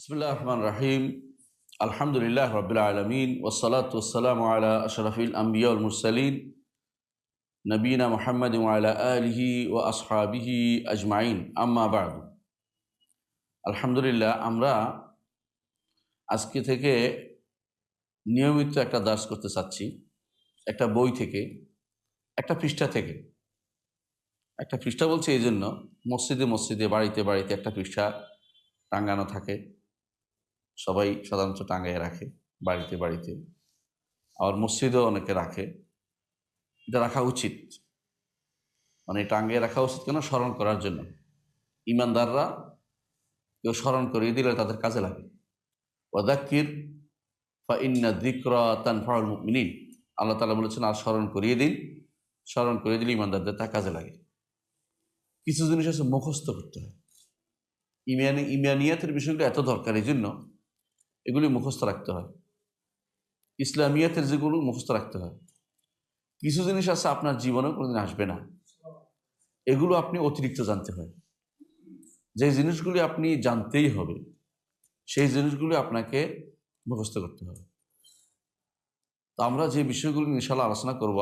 বিসমিল্লাহির রহমানির রহিম। আলহামদুলিল্লাহ রাব্বিল আলামিন ওয়াসসালাতু ওয়াসসালামু আলা আশরাফিল আমবিয়া ওয়াল মুরসালিন নবিয়িনা মুহাম্মাদিন ওয়া আলা আলিহি ওয়া আসহাবিহি আজমাইন, আম্মা বা'দু। আলহামদুলিল্লাহ, আমরা আজকে থেকে নিয়মিত একটা দার্স করতে চাচ্ছি। একটা বই থেকে, একটা পৃষ্ঠা থেকে। একটা পৃষ্ঠা বলছি এই জন্য, মসজিদে মসজিদে, বাড়িতে বাড়িতে একটা পৃষ্ঠা টাঙ্গানো থাকে। সবাই সাধারণত টাঙ্গাইয়ে রাখে, বাড়িতে বাড়িতে, আবার মসজিদেও অনেকে রাখে। এটা রাখা উচিত, মানে টাঙ্গিয়ে রাখা উচিত কেন? স্মরণ করার জন্য। ইমানদাররা কেউ স্মরণ করিয়ে দিলে তাদের কাজে লাগে। ওয়াযাক্কির ফাইন্না যিকরা তানফাউল মুমিনিন, আল্লাহ তাআলা বলেছেন, আর স্মরণ করিয়ে দিন, স্মরণ করিয়ে দিলে ইমানদারদের তা কাজে লাগে। কিছু জিনিস আছে মুখস্থ করতে হয়। ইমানিয়াতের বিষয়গুলো এত দরকার, এই জন্য এগুলি মুখস্থ রাখতে হয়। ইসলামিয়াতের যেগুলো মুখস্থ রাখতে হয়। কিছু জিনিস আছে আপনার জীবনেও কোনোদিন আসবে না, এগুলো আপনি অতিরিক্ত জানতে হয়। যে জিনিসগুলি আপনি জানতেই হবে, সেই জিনিসগুলি আপনাকে মুখস্থ করতে হবে। তো আমরা যে বিষয়গুলি ইনশাআল্লাহ আলোচনা করব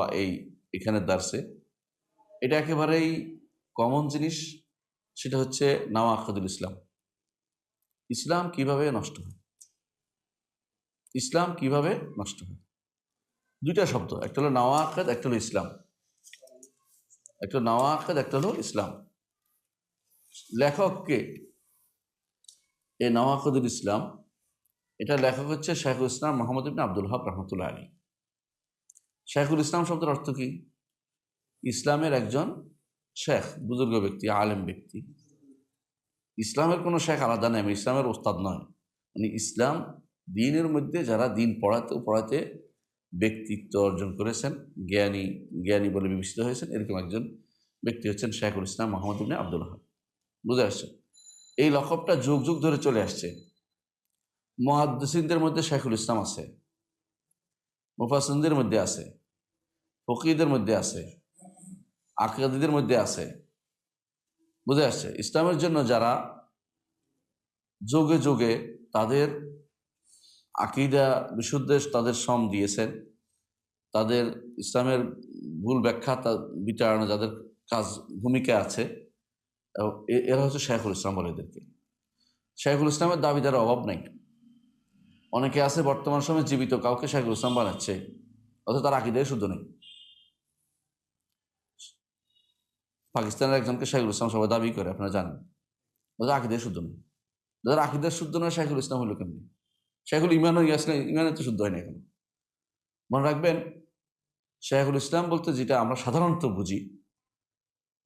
এখানের দার্সে, এটা একেবারেই কমন জিনিস। সেটা হচ্ছে নাওয়াকিদুল ইসলাম। ইসলাম কিভাবে নষ্ট হয়, ইসলাম কিভাবে নষ্ট হয়। দুইটা শব্দ, একটা হলো নাওয়াকিদ, একটা হলো ইসলাম। একটা নাওয়াকিদ, একটা হলো ইসলাম। লেখককে এই নাওয়াকিদুল ইসলাম, এটা লেখক হচ্ছে শাইখুল ইসলাম মুহাম্মদ ইবনে আব্দুল ওয়াহাব রাহমাতুল্লাহ আলাইহি। শাইখুল ইসলাম শব্দের অর্থ কি? ইসলামের একজন শেখ, বুজুর্গ ব্যক্তি, আলেম ব্যক্তি। ইসলামের কোনো শেখ আলাদা নেই, ইসলামের ওস্তাদ নয়। মানে ইসলাম দ্বীনের মধ্যে যারা দ্বীন পড়াতে ব্যক্তিত্ব অর্জন করেছেন, জ্ঞানী বলে বিবেচিত হয়েছেন, এরকম একজন ব্যক্তি হচ্ছেন শাইখুল ইসলাম মুহাম্মদ ইবনে আব্দুল ওয়াহাব। বুঝে আসছে? এই লকবটা যুগ যুগ ধরে চলে আসছে। মুহাদ্দিসিনদের মধ্যে শাইখুল ইসলাম আছে, মুফাসসিরদের মধ্যে আছে, ফকিহদের মধ্যে আছে, আকীদাদের মধ্যে আছে। বুঝে আসছে? ইসলামের জন্য যারা যুগে যুগে তাদের আকীদা বিশুদ্ধ, তাদের শ্রম দিয়েছেন, তাদের ইসলামের ভুল ব্যাখ্যা বিটাড়ানো যাদের কাজ ভূমিকা আছে, এরা হচ্ছে শাইখুল ইসলাম বলে এদেরকে। শাইখুল ইসলামের দাবিদার অভাব নাই। অনেকে আছে বর্তমান সময়ে জীবিত কাউকে শাইখুল ইসলাম বানাচ্ছে, অথচ তার আকীদাই শুদ্ধ নেই। পাকিস্তানের একজনকে শাইখুল ইসলাম সবাই দাবি করে, আপনারা জানেন, ওদের আকীদাই শুদ্ধ নেই। যাদের আকীদার শুদ্ধ নয়, শাইখুল ইসলাম হলো কেমনি? শাইখুল ইমানও আসলে ইমানের তো শুদ্ধ হয় না এখন। মনে রাখবেন, শাইখুল ইসলাম বলতে যেটা আমরা সাধারণত বুঝি,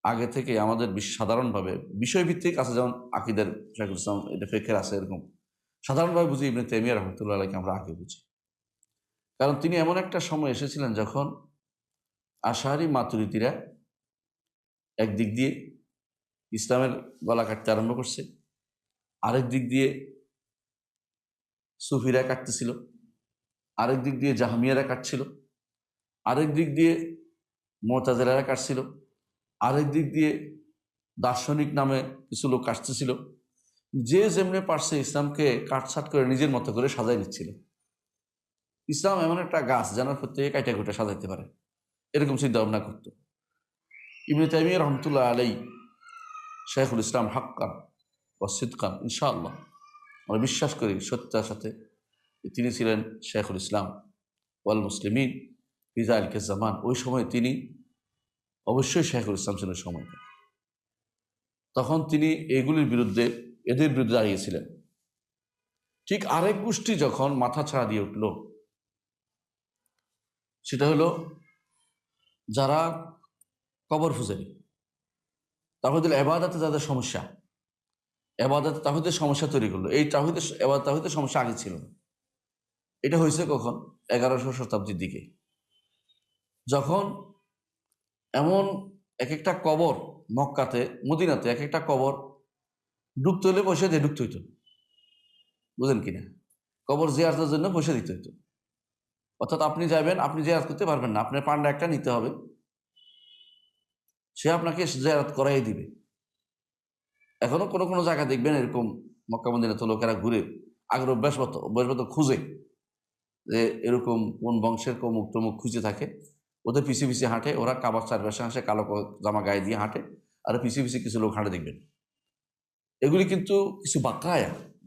আগে থেকে আমাদের সাধারণভাবে বিষয়ভিত্তিক আছে, যেমন আকীদার শাইখুল ইসলাম, এটা ফিকহের আছে, এরকম সাধারণভাবে বুঝি ইবনে তাইমিয়া রাহমাতুল্লাহ আলাইহি আমরা আগে বুঝি। কারণ তিনি এমন একটা সময় এসেছিলেন যখন আশারি মাতুরিদিরা একদিক দিয়ে ইসলামের গলা কাটতে আরম্ভ করছে, আরেক দিক দিয়ে সুফিরা কাটতেছিল, আরেক দিক দিয়ে জাহমিয়ারা কাটছিল, আরেক দিক দিয়ে মুতাজিলারা কাটছিল, আরেক দিক দিয়ে দার্শনিক নামে কিছু লোক কাটতেছিল। যে যেমনে পারছে ইসলামকে কাটছাট করে নিজের মতো করে সাজাই নিচ্ছিল। ইসলাম এমন একটা গাছ যেন প্রত্যেকে কাইটা কুইটা সাজাইতে পারে, এরকম চিন্তা ভাবনা করতো। ইবনে তাইমিয়া রাহমাতুল্লাহ আলাইহি শাইখুল ইসলাম হাক্কান ওয়া সিদকান, ইনশাআল্লাহ আমরা বিশ্বাস করি সত্যতার সাথে, তিনি ছিলেন শাইখুল ইসলাম ওয়াল মুসলিমিন ফি যালিকা জামান। ওই সময় তিনি অবশ্যই শাইখুল ইসলাম ছিলেন সময়। তখন তিনি এগুলির বিরুদ্ধে, এদের বিরুদ্ধে দাঁড়িয়েছিলেন। ঠিক আরেক গোষ্ঠী যখন মাথা ছাড়া দিয়ে উঠল, সেটা হলো যারা কবর পূজারী, তাওহীদুল ইবাদতে যাদের সমস্যা, এবাদত তাওহীদের সমস্যা তৈরি করলো। এই তাওহীদের সমস্যা আগে ছিল না। এটা হয়েছে কখন? 1100 শতাব্দীর দিকে, যখন এমন এক একটা কবর মক্কাতে, মদিনাতে এক একটা কবর ডুবতে হলে পয়সা দিয়ে ঢুকতে হইতো। বুঝেন কিনা? কবর জিয়ারতের জন্য পয়সা দিতে হইতো। অর্থাৎ আপনি যাবেন, আপনি জিয়ারত করতে পারবেন না, আপনার পান্ডা একটা নিতে হবে, সে আপনাকে জিয়ারত করাই দিবে। এখনো কোনো কোনো জায়গা দেখবেন এরকম মক্কা মদিনা তো লোকেরা ঘুরে আগের অভ্যাসগত খুঁজে যে এরকম কোন বংশের মুখ টমুক খুঁজে থাকে, ওদের পিছিয়ে পিছিয়ে হাঁটে, ওরা কাবার চারপাশে হাসে, কালো জামা গায়ে দিয়ে হাঁটে, আর পিছিয়ে পিছিয়ে কিছু লোক হাঁটে দেখবেন। এগুলি কিন্তু কিছু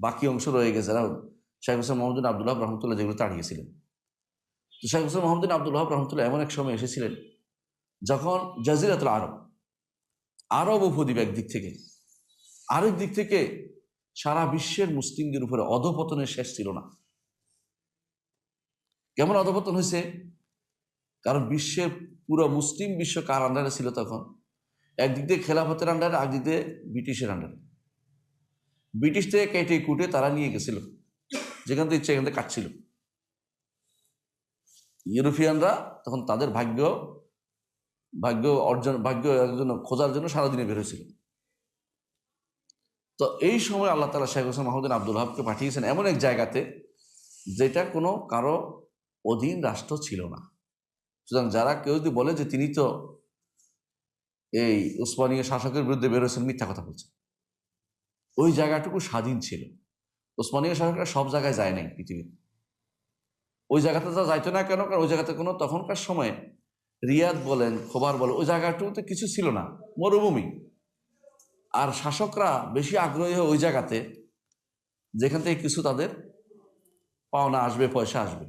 বাকি অংশ রয়ে গেছে, যারা শেখ হোসেন মোহাম্মদ বিন আব্দুল ওয়াহাব রহমতুল্লাহ যেগুলো তাড়িয়েছিলেন। তো শেখ হোসেন মোহাম্মদ বিন আব্দুল ওয়াহাব রহমতুল্লাহ এমন এক সময় এসেছিলেন যখন জাজিরাতুল আরব উপদ্বীপ একদিক থেকে, আরেক দিক থেকে সারা বিশ্বের মুসলিমদের উপরে অধপতনের শেষ ছিল না। কেমন অধপতন হয়েছে? কারণ বিশ্বের পুরো মুসলিম বিশ্ব কার আন্ডারে ছিল তখন? একদিক দিয়ে খেলাফতের আন্ডারে, একদিক দিয়ে ব্রিটিশের আন্ডারে। ব্রিটিশ থেকে কেটে কুটে তারা নিয়ে গেছিল, যেখান থেকে ইচ্ছে এখান থেকে কাটছিল। ইউরোপিয়ানরা তখন তাদের ভাগ্য খোঁজার জন্য সারাদিনে বেরোছিল। তো এই সময় আল্লাহ তাআলা শেখ হোসেন মোহাম্মদ বিন আব্দুল ওয়াহাবকে পাঠিয়েছেন এমন এক জায়গাতে যেটা কোনো কারো অধীন রাষ্ট্র ছিল না। সুতরাং যারা কেউ যদি বলে যে তিনি তো এই উসমানীয় শাসকের বিরুদ্ধে বেরোয়েছেন, মিথ্যা কথা বলছেন। ওই জায়গাটুকু স্বাধীন ছিল। উসমানীয় শাসকরা সব জায়গায় যায় নাই পৃথিবীতে। ওই জায়গাতে যা যাইতো না কেন? কারণ ওই জায়গাতে কোনো তখনকার সময়ে রিয়াদ বলেন, খোবার বলেন, ওই জায়গাটুকুতে কিছু ছিল না, মরুভূমি। আর শাসকরা বেশি আগ্রহী হয় ওই জায়গাতে যেখান থেকে কিছু তাদের পাওনা আসবে, পয়সা আসবে।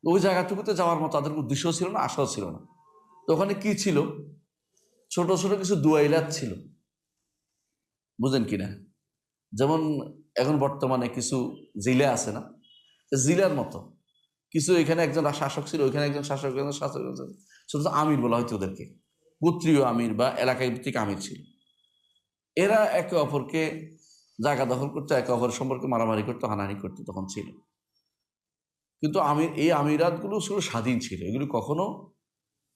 ওই জায়গাটুকুতে যাওয়ার মতো তাদের উদ্দেশ্য ছিল না, আশাও ছিল না। তো ওখানে কি ছিল? ছোট ছোট কিছু দুয়াইলাত ছিল, বুঝেন কিনা? যেমন এখন বর্তমানে কিছু জিলা আছে না, জিলার মতো কিছু। এখানে একজন শাসক ছিল, ওইখানে একজন শাসক, ছোট আমির বলা হয়তো ওদেরকে, গোত্রীয় আমির বা এলাকায় ভিত্তিক আমির ছিল। এরা একে অপরকে জায়গা দখল করতো, একে অপরের সম্পর্কে মারামারি করতো, হানাহানি করতো, তখন ছিল। কিন্তু এই আমিরাতগুলো ছিল স্বাধীন ছিল, এগুলি কখনো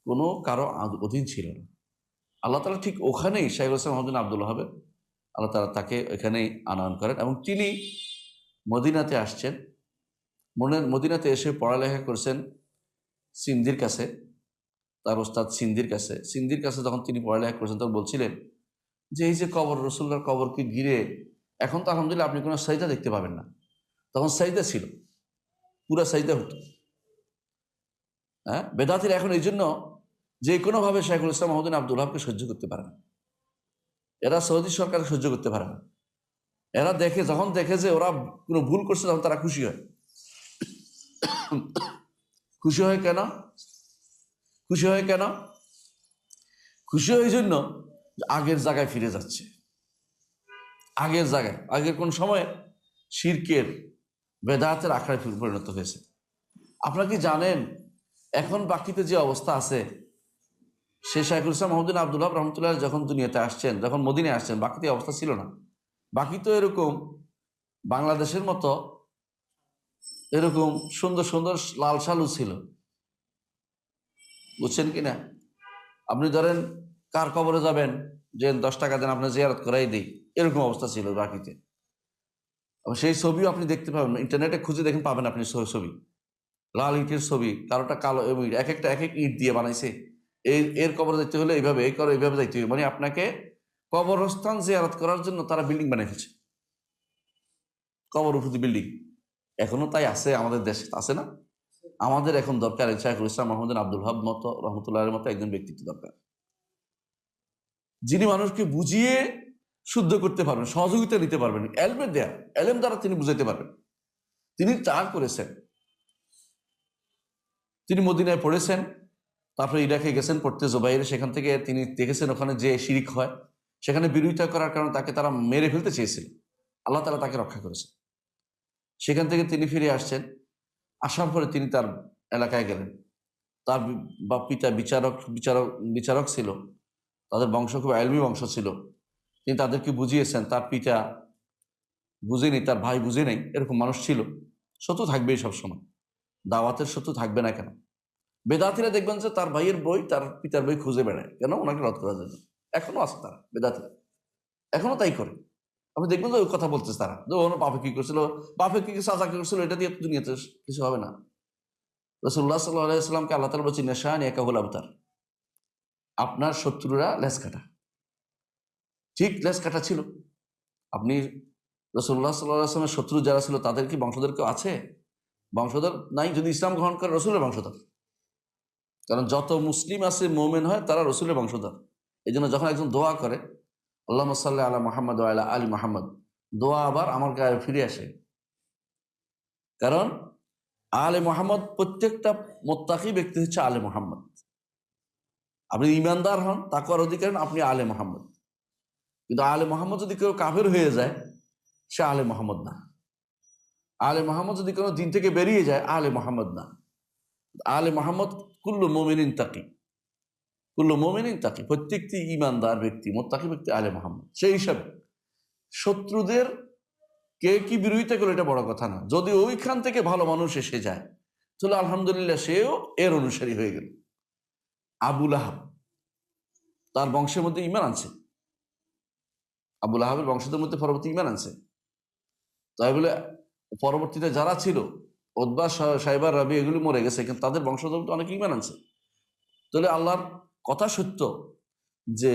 কোনো কারো অধীন ছিল না। আল্লাহ তাআলা ঠিক ওখানেই শেখ হোসেন মোহাম্মদ বিন আব্দুল ওয়াহাব, আল্লাহ তাআলা তাকে এখানেই আনয়ন করেন এবং তিনি মদিনাতে আসছেন। মদিনাতে এসে পড়ালেখা করেছেন সিন্ধির কাছে, তার ওস্তাদ সিন্ধির কাছে যখন তিনি পড়ালেখা করেছেন তখন বলছিলেন যে এই যে কবর, রসুল্লাহর কবরকে ঘিরে এখন তো আলহামদুলিল্লাহ আপনি কোনো সাজদা দেখতে পাবেন না, তখন সাজদা ছিল, পুরা সাজদা হতো। হ্যাঁ, বেদাতিরা এখন এই জন্য যে কোনোভাবে শেখুল ইসলাম মোহাম্মদ বিন আব্দুল ওয়াহাবকে সহ্য করতে পারে না। এরা সৌদি সরকার সহ্য করতে পারে না। এরা যখন দেখে যে ওরা কোনো ভুল করছে, তখন তারা খুশি হয়। খুশি হয় কেন? খুশি হয় এই জন্য আগের জায়গায় ফিরে যাচ্ছে। আগের কোন সময় শিরকের, বেদাতের আখড়ায় পরিণত হয়েছে। আপনারা কি জানেন এখন বাকিতে যে অবস্থা আছে, সে শাইখুল ইসলাম মোহাম্মদ বিন আব্দুল ওয়াহাব রহমতুল্লাহ যখন দুনিয়াতে আসছেন, যখন মদিনায় আসছেন, বাকিতে অবস্থা ছিল না। বাকি তো এরকম বাংলাদেশের মতো এরকম সুন্দর সুন্দর লাল সালু ছিল, বুঝছেন কিনা? আপনি ধরেন কার কবরে যাবেন, যে 10 টাকা দেন আপনার জিয়ারত করাই দিই, এরকম অবস্থা ছিল বাকিতে। সেই ছবিও আপনি দেখতে পাবেন, ইন্টারনেটে খুঁজে দেখেন, পাবেন আপনি ছবি, লাল ইটের ছবি, কারোটা কালো, এক এক ইট দিয়ে বানাইছে। এর কবরে যাইতে হলে এইভাবে, এইভাবে যাইতে হবে, মানে আপনাকে কবরস্থান জিয়ারত করার জন্য তারা বিল্ডিং বানিয়ে ফেলছে, কবর উপরে বিল্ডিং। এখনো তাই আছে আমাদের দেশে, আছে না? আমাদের এখন দরকার শাইখুল ইসলাম মোহাম্মদ বিন আব্দুল ওয়াহাব মতো রহমতুল্লাহের মতো একজন ব্যক্তিত্ব দরকার, যিনি মানুষকে বুঝিয়ে শুদ্ধ করতে পারবেন, সহযোগিতা নিতে পারবেন, এলেম দ্বারা তিনি বুঝাইতে পারবেন। তিনি তা করেছেন। তিনি মদিনায় পড়েছেন, তারপরে ইরাকে গেছেন পড়তে জুবাইরে, সেখান থেকে তিনি দেখেছেন ওখানে যে শিরিক হয়, সেখানে বিরোধিতা করার কারণে তাকে তারা মেরে ফেলতে চেয়েছিল। আল্লাহ তাআলা তাকে রক্ষা করেছেন। সেখান থেকে তিনি ফিরে আসছেন। আসার পরে তিনি তার এলাকায় গেলেন। তার পিতা বিচারক ছিল, তাদের বংশ খুব আলমি বংশ ছিল। তিনি তাদেরকে বুঝিয়েছেন, তার পিতা বুঝেনি, তার ভাই বুঝে নেই, এরকম মানুষ ছিল। শত্রু থাকবেই সবসময়, দাওয়াতের শত্রু থাকবে না কেন? বেদাতিরা দেখবেন যে তার ভাইয়ের বই, তার পিতার বই খুঁজে বেড়ায়, কেন? ওনাকে রদ করার জন্য। এখনো আছে তারা, বেদাতিরা এখনো তাই করে। আপনি দেখবেন যে ওই কথা বলতেছে তারা, যে ওনার বাপে কি করছিল, চাচা কি করছিল, এটা দিয়ে দুনিয়াতে কিছু হবে না। রাসূলুল্লাহ সাল্লাল্লাহু আলাইহি ওয়াসাল্লামকে আল্লাহ তাআলা বলেছেন, নেশান একাহুল আবতার, আপনার শত্রুরা লেজ কাটা। ঠিক লেজ কাটা ছিল। আপনি রাসূলুল্লাহ সাল্লাল্লাহু আলাইহি ওয়াসাল্লামের শত্রু যারা ছিল তাদের কি বংশধর কেউ আছে? বংশধর নাই। যদি ইসলাম গ্রহণ করে রসুলের বংশধর, কারণ যত মুসলিম আছে মোমেন হয় তারা রসুলের বংশধর। এই জন্য যখন একজন দোয়া করে আল্লাহুম্মা সাল্লি আলা মুহাম্মদ ওয়া আলা আলি মুহাম্মদ, দোয়া আবার আমার গায়ে ফিরে আসে। কারণ আলে মুহাম্মদ, প্রত্যেকটা মুত্তাকি ব্যক্তি হচ্ছে আলে মুহাম্মদ। আপনি ইমানদার হন, তাকওয়ার অধিকারী হন, আপনি আলে মুহাম্মদ। কিন্তু আলে মুহাম্মদ যদি কেউ কাফের হয়ে যায়, সে আলে মুহাম্মদ না। আলে মুহাম্মদ যদি কোনো দিন থেকে বেরিয়ে যায়, আলে মুহাম্মদ না। আলে মুহাম্মদ কুল্লু মুমিনিন তাকি, কুল্লু মুমিনিন তাকি, প্রত্যেকটি ইমানদার ব্যক্তি, মুত্তাকি ব্যক্তি আলে মুহাম্মদ। সেই হিসাবে শত্রুদের কে কি বিরোধিতা করলো এটা বড় কথা না। যদি ওইখান থেকে ভালো মানুষ এসে যায় তাহলে আলহামদুলিল্লাহ, সেও এর অনুসারী হয়ে গেল। আবু লাহাব তার বংশের মধ্যে ঈমান আনছে, আবু লাহাবের বংশদের মধ্যে পরবর্তী ঈমান আনছে। তাই বলে পরবর্তীতে যারা ছিল উতবা, সাইবা, রাবি, এগুলি মরে গেছে, কিন্তু তাদের বংশধর অনেক ঈমান আনছে। তাহলে আল্লাহর কথা সত্য যে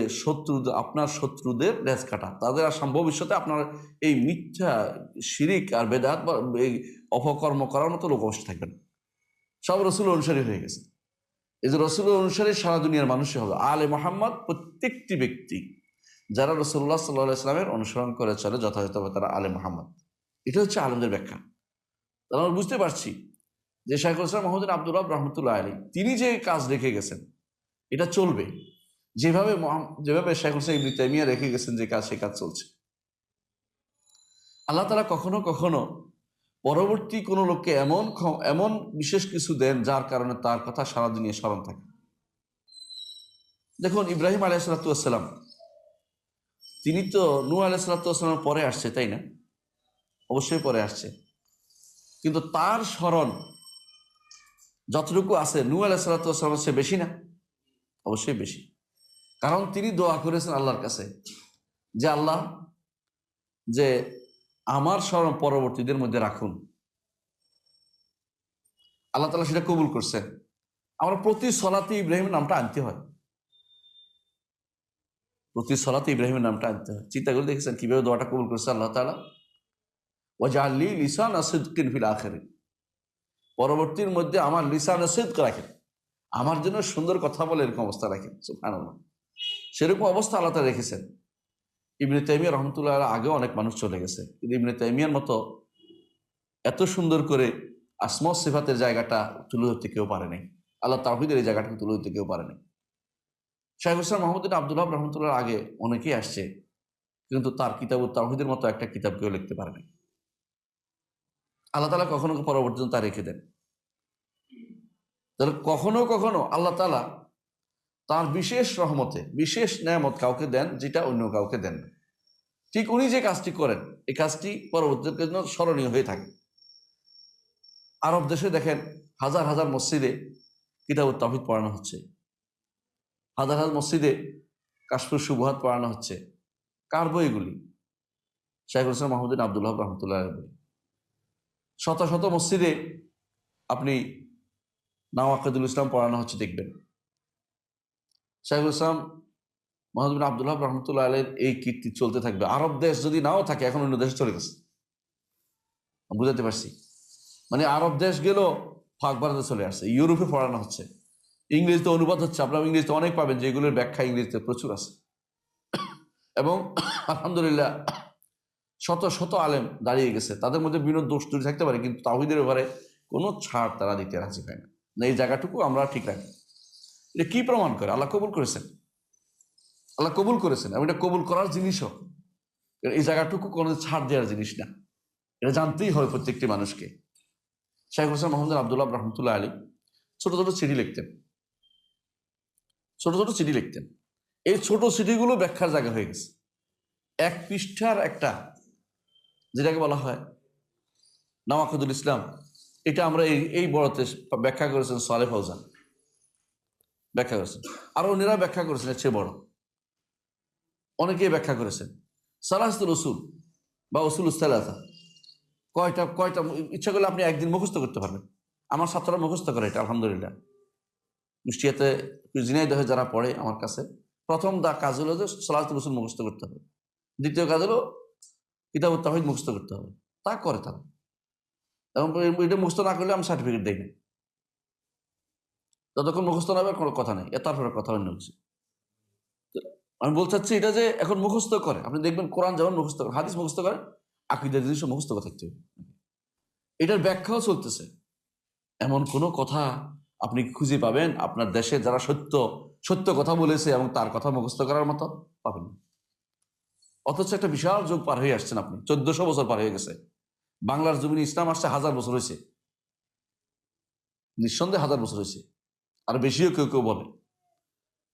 আপনার শত্রুদের লেজ কাটা, তাদের আর ভবিষ্যতে আপনার এই মিথ্যা শিরিক আর বেদাত বা এই অপকর্ম করার মতো লোক অবশ্যই থাকবেন। সব রসুল অনুসারী হয়ে গেছে। এই যে রসুল অনুসারী সারা দুনিয়ার মানুষই হবে আলে মুহাম্মদ। প্রত্যেকটি ব্যক্তি যারা রাসূলুল্লাহ সাল্লাল্লাহু আলাইহি ওয়াসাল্লামের অনুসরণ করে চলে যথাযথভাবে তারা আলে মুহাম্মদ। এটা হচ্ছে আলেমদের ব্যাখ্যা। তাহলে আমরা বুঝতে পারছি যে শাইখুল ইসলাম মুহাম্মদ বিন আব্দুল ওয়াহাব রাহমাতুল্লাহ আলাইহি তিনি যে কাজ রেখে গেছেন এটা চলবে। যেভাবে শাইখুল ইসলাম ইবনে তাইমিয়া রেখে গেছেন যে কাজ, সে কাজ চলছে। আল্লাহ তাআলা কখনো কখনো পরবর্তী কোনো লোককে এমন বিশেষ কিছু দেন যার কারণে তার কথা সারা দুনিয়া স্মরণ থাকে। দেখুন, ইব্রাহিম আলাইহিস সালাতু ওয়াস সালাম, তিনি তো নূহ আলাইহিস সালাতু ওয়াস সালামের পরে আসছে, তাই না? অবশ্যই পরে আসছে, কিন্তু তার স্মরণ যতটুকু আছে নূহ আলাইহিস সালাতু ওয়াস সালামের চেয়ে বেশি না? অবশ্যই বেশি। কারণ তিনি দোয়া করেছেন আল্লাহর কাছে যে আল্লাহ, যে আমার স্মরণ পরবর্তীদের মধ্যে রাখুন। আল্লাহ তাআলা সেটা কবুল করছেন। আমরা প্রতি সলাতে ইব্রাহিমের নামটা আনতে হয়, প্রতি সলাতে ইব্রাহিমের নামটা আনতে হয়। চিন্তা করে দেখেছেন কিভাবে দোয়াটা কবুল করছে আল্লাহ তাআলা? ওয়াজআলনি লিসানা সিদকিন ফিল আখিরিন, পরবর্তীর মধ্যে আমার লিসানা সিদক রাখেন, আমার জন্য সুন্দর কথা বলে এরকম অবস্থা রাখেন। সুবহানাল্লাহ, সেরকম অবস্থা আল্লাহ তাআলা রেখেছেন। ইবনে তাইমিয়া রহমতুল্লাহ আগেও অনেক মানুষ চলে গেছে, কিন্তু ইবনে তাইমিয়ার মতো এত সুন্দর করে আসমা সিফাতের জায়গাটা তুলে ধরতে কেউ পারে নাই। আল্লাহ তাওহীদের এই জায়গাটা তুলে ধরতে কেউ পারে নাই। শাইখুল ইসলাম মুহাম্মদ বিন আব্দুল ওয়াহাব রহমতুল্লাহ আগে অনেকেই আসছে, কিন্তু তার কিতাবুত তাওহীদের মতো একটা কিতাব কেউ লিখতে পারে নাই। আল্লাহ তাআলা কখনো পরবর্তীতে তা রেখে দেন। তাহলে কখনো কখনো আল্লাহ তাআলা তার বিশেষ রহমতে বিশেষ নেয়ামত কাউকে দেন যেটা অন্য কাউকে দেন না। ঠিক উনি যে কাজটি করেন, এই কাজটি পরবর্তীদের জন্য স্মরণীয় হয়ে থাকে। আরব দেশে দেখেন হাজার হাজার মসজিদে কিতাবুত তাওহীদ পড়ানো হচ্ছে, হাজার হাজার মসজিদে কাশফুস শুবহাত পড়ানো হচ্ছে। কার বই এগুলি? শাইখুল ইসলাম মুহাম্মদ বিন আব্দুল ওয়াহাব রাহমাতুল্লাহ বই। শত শত মসজিদে আপনি নাওয়াকিদুল ইসলাম পড়ানো হচ্ছে, দেখবেন। শাইখুল ইসলাম মুহাম্মদ বিন আব্দুল ওয়াহাব রাহমাতুল্লাহ আলাইহির এই কীর্তি চলতে থাকবে। আরব দেশ যদি নাও থাকে, এখন অন্য দেশে চলে গেছে। বুঝাতে পারছি? মানে আরব দেশ গেল, ফাঁক বাড়াতে চলে আসছে। ইউরোপে পড়ানো হচ্ছে, ইংরেজিতে অনুবাদ হচ্ছে। আপনারা ইংরেজিতে অনেক পাবেন যেগুলোর ব্যাখ্যা ইংরেজিতে প্রচুর আছে। এবং আলহামদুলিল্লাহ শত শত আলেম দাঁড়িয়ে গেছে। তাদের মধ্যে বিভিন্ন দোষ ত্রুটি থাকতে পারে, কিন্তু তাওহীদের ব্যাপারে কোনো ছাড় তারা দিতে রাজি হয় না। এই জায়গাটুকু আমরা ঠিক রাখি। এটা কি প্রমাণ করে? আল্লাহ কবুল করেছেন, আল্লাহ কবুল করেছেন, এবং এটা কবুল করার জিনিসও। এই জায়গাটুকু কোনো ছাড় দেওয়ার জিনিস না, এটা জানতেই হয় প্রত্যেকটি মানুষকে। শাইখুল ইসলাম মুহাম্মদ বিন আব্দুল ওয়াহাব রাহমাতুল্লাহ আলাইহি ছোট ছোট চিঠি লিখতেন, ছোট ছোট চিঠি লিখতেন। এই ছোট চিঠিগুলো ব্যাখ্যার জায়গা হয়ে গেছে। এক পৃষ্ঠার একটা, যেটাকে বলা হয় নাওয়াকিদুল ইসলাম, এটা আমরা এই বড়তে ব্যাখ্যা করেছেন সালেহ ফাওজান, ব্যাখ্যা করেছেন। আর অন্যরা ব্যাখ্যা করেছেন এর চেয়ে বড়, অনেকেই ব্যাখ্যা করেছেন। সালাসাতুল উসুল বা উসুলুস সালাসা, কয়টা ইচ্ছা করলে আপনি একদিন মুখস্থ করতে পারবেন। আমার ছাত্ররা মুখস্থ করে এটা, আলহামদুলিল্লাহ। কুষ্টিয়াতে ঝিনাইদহে যারা পড়ে আমার কাছে, প্রথম কাজ হলো যে সালাসাতুল উসুল মুখস্থ করতে হবে। দ্বিতীয় কাজ হলো কিতাব তাওহীদ মুখস্থ করতে হবে, তা করে তারা। এবং এটা মুখস্থ না করলে আমি সার্টিফিকেট দেই না। যতক্ষণ মুখস্থ না হবে কোনো কথা নেই, তারপরে কথা অন্য কিছু। আমি বলতে চাচ্ছি এটা যে এখন মুখস্থ করে, আপনি দেখবেন কোরআন যেমন মুখস্থ করে, হাদিস মুখস্থ করে, আকীদার জিনিসও মুখস্থ করে থাকতে হবে। এটার ব্যাখ্যাও চলতেছে। এমন কোনো কথা আপনি খুঁজে পাবেন আপনার দেশে যারা সত্য সত্য কথা বলেছে এবং তার কথা মুখস্থ করার মতো পাবেন না। অথচ একটা বিশাল যুগ পার হয়ে আসছেন আপনি, 1400 বছর পার হয়ে গেছে। বাংলার জমিনে ইসলাম আসছে 1000 বছর হয়েছে, নিঃসন্দেহে 1000 বছর হয়েছে, আর বেশিও কেউ কেউ বলে।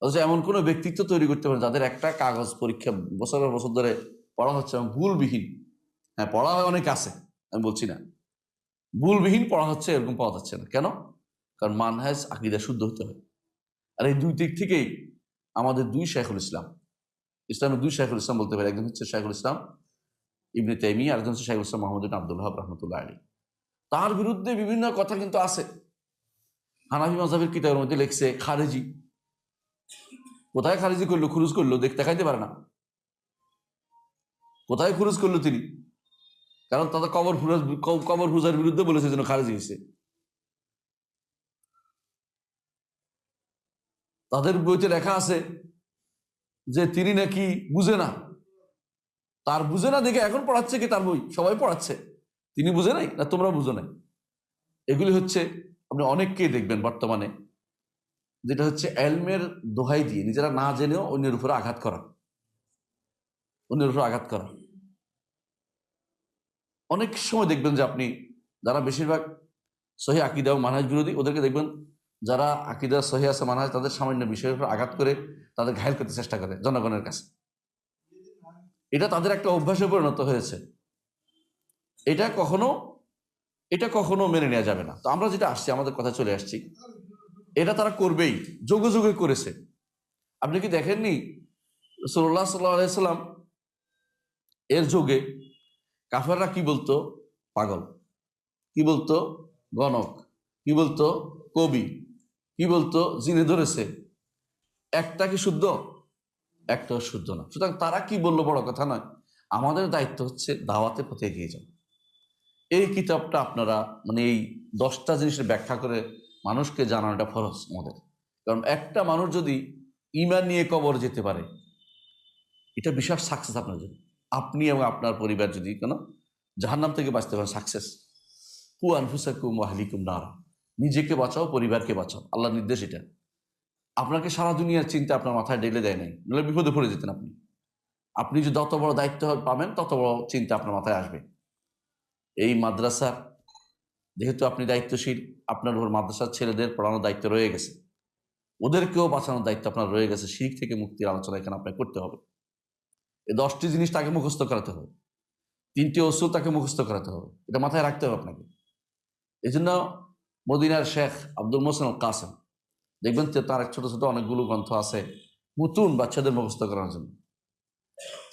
অথচ এমন কোনো ব্যক্তিত্ব তৈরি করতে পারেন যাদের একটা কাগজ পরীক্ষা বছরের বছর ধরে পড়া হচ্ছে এবং ভুলবিহীন, হ্যাঁ পড়া হয় অনেক আছে, আমি বলছি না, ভুলবিহীন পড়া হচ্ছে, এরকম পাওয়া যাচ্ছে না। কেন? কারণ মানহাজ আকীদা শুদ্ধ হতে হবে। আর এই দুই দিক থেকেই আমাদের দুই শাইখুল ইসলাম, ইসলামের দুই শাইখুল ইসলাম বলতে পারে, একজন হচ্ছে শাইখুল ইসলাম ইবনে তাইমিয়া, আরেকজন হচ্ছে শাইখুল ইসলাম মুহাম্মদ ইবনে আব্দুল ওয়াহাব রাহমাতুল্লাহ আলাইহি। তার বিরুদ্ধে বিভিন্ন কথা কিন্তু আছে। হানাফি মাযহাবের কিতাবের মধ্যে লিখছে খারেজি। কোথায় খারেজি করলো, খুরুজ করলো, দেখতে দেখাইতে পারে না কোথায় খুরুজ করলো তিনি, কারণ তাদের কবর পূজার বিরুদ্ধে বলেছে যেন খারেজি হয়েছে। তাদের বইতে লেখা আছে যে তিনি নাকি বুঝে না, তার বুঝে না দেখে এখন পড়াচ্ছে কি তার বই, সবাই পড়াচ্ছে, তিনি বুঝে নাই না তোমরা বুঝো নাই। এগুলি হচ্ছে আপনি অনেককেই দেখবেন বর্তমানে, যেটা হচ্ছে এলমের দোহাই দিয়ে নিজেরা না জেনেও অন্যের উপরে আঘাত করা, অন্যের উপরে আঘাত করা। অনেক সময় দেখবেন যে আপনি যারা বেশিরভাগ সহি আকীদা ও মানহাজ বিরোধী, ওদেরকে দেখবেন যারা আকীদা সহি আছে মানহাজ, তাদের সামান্য বিষয়ের উপর আঘাত করে তাদের ঘায়েল করতে চেষ্টা করে জনগণের কাছে। এটা তাদের একটা অভ্যাসে পরিণত হয়েছে। এটা কখনো মেনে নেওয়া যাবে না। তো আমরা যেটা আসছি, আমাদের কথা চলে আসছি, এটা তারা করবেই, যুগে যুগে করেছে। আপনি কি দেখেননি রাসূলুল্লাহ সাল্লাল্লাহু আলাইহি সাল্লাম এর যুগে কাফেররা কি বলতো? পাগল। কি বলতো? গণক। কি বলতো? কবি। কি বলতো? জিনে ধরেছে। একটা কি শুদ্ধ? একটাও শুদ্ধ না। সুতরাং তারা কি বললো বড় কথা নয়, আমাদের দায়িত্ব হচ্ছে দাওয়াতের পথে এগিয়ে যাওয়া। এই কিতাবটা আপনারা মানে এই 10টা জিনিসের ব্যাখ্যা করে মানুষকে জানানোটা ফরজ আমাদের। কারণ একটা মানুষ যদি ঈমান নিয়ে কবর যেতে পারে, এটা বিশাল সাকসেস আপনার জন্য। আপনি এবং আপনার পরিবার যদি কোনো জাহান্নাম থেকে বাঁচতে পারেন, সাকসেস। কু আনফুসাকুম ওয়া আহলিকুম নারা, নিজেকে বাঁচাও, পরিবারকে বাঁচাও, আল্লাহর নির্দেশ এটা। আপনাকে সারা দুনিয়ার চিন্তা আপনার মাথায় ঢেলে দেয় নাই, নাহলে বিপদে পড়ে যেতেন আপনি। আপনি যদি যত বড় দায়িত্ব পাবেন, তত বড় চিন্তা আপনার মাথায় আসবে। এই মাদ্রাসার যেহেতু আপনি দায়িত্বশীল, আপনার উপর মাদ্রাসার ছেলেদের পড়ানোর দায়িত্ব রয়ে গেছে, ওদেরকেও বাঁচানোর দায়িত্ব আপনার রয়ে গেছে। শিরক থেকে মুক্তির আলোচনা এখানে আপনাকে করতে হবে। এই 10টি জিনিস তাকে মুখস্থ করাতে হবে, 3টি উসুল তাকে মুখস্থ করাতে হবে, এটা মাথায় রাখতে হবে আপনাকে। এই জন্য মদিনার শেখ আব্দুল মোহসেন আল কাসেম, দেখবেন তার ছোট ছোট অনেকগুলো গ্রন্থ আছে নতুন বাচ্চাদের মুখস্থ করার জন্য।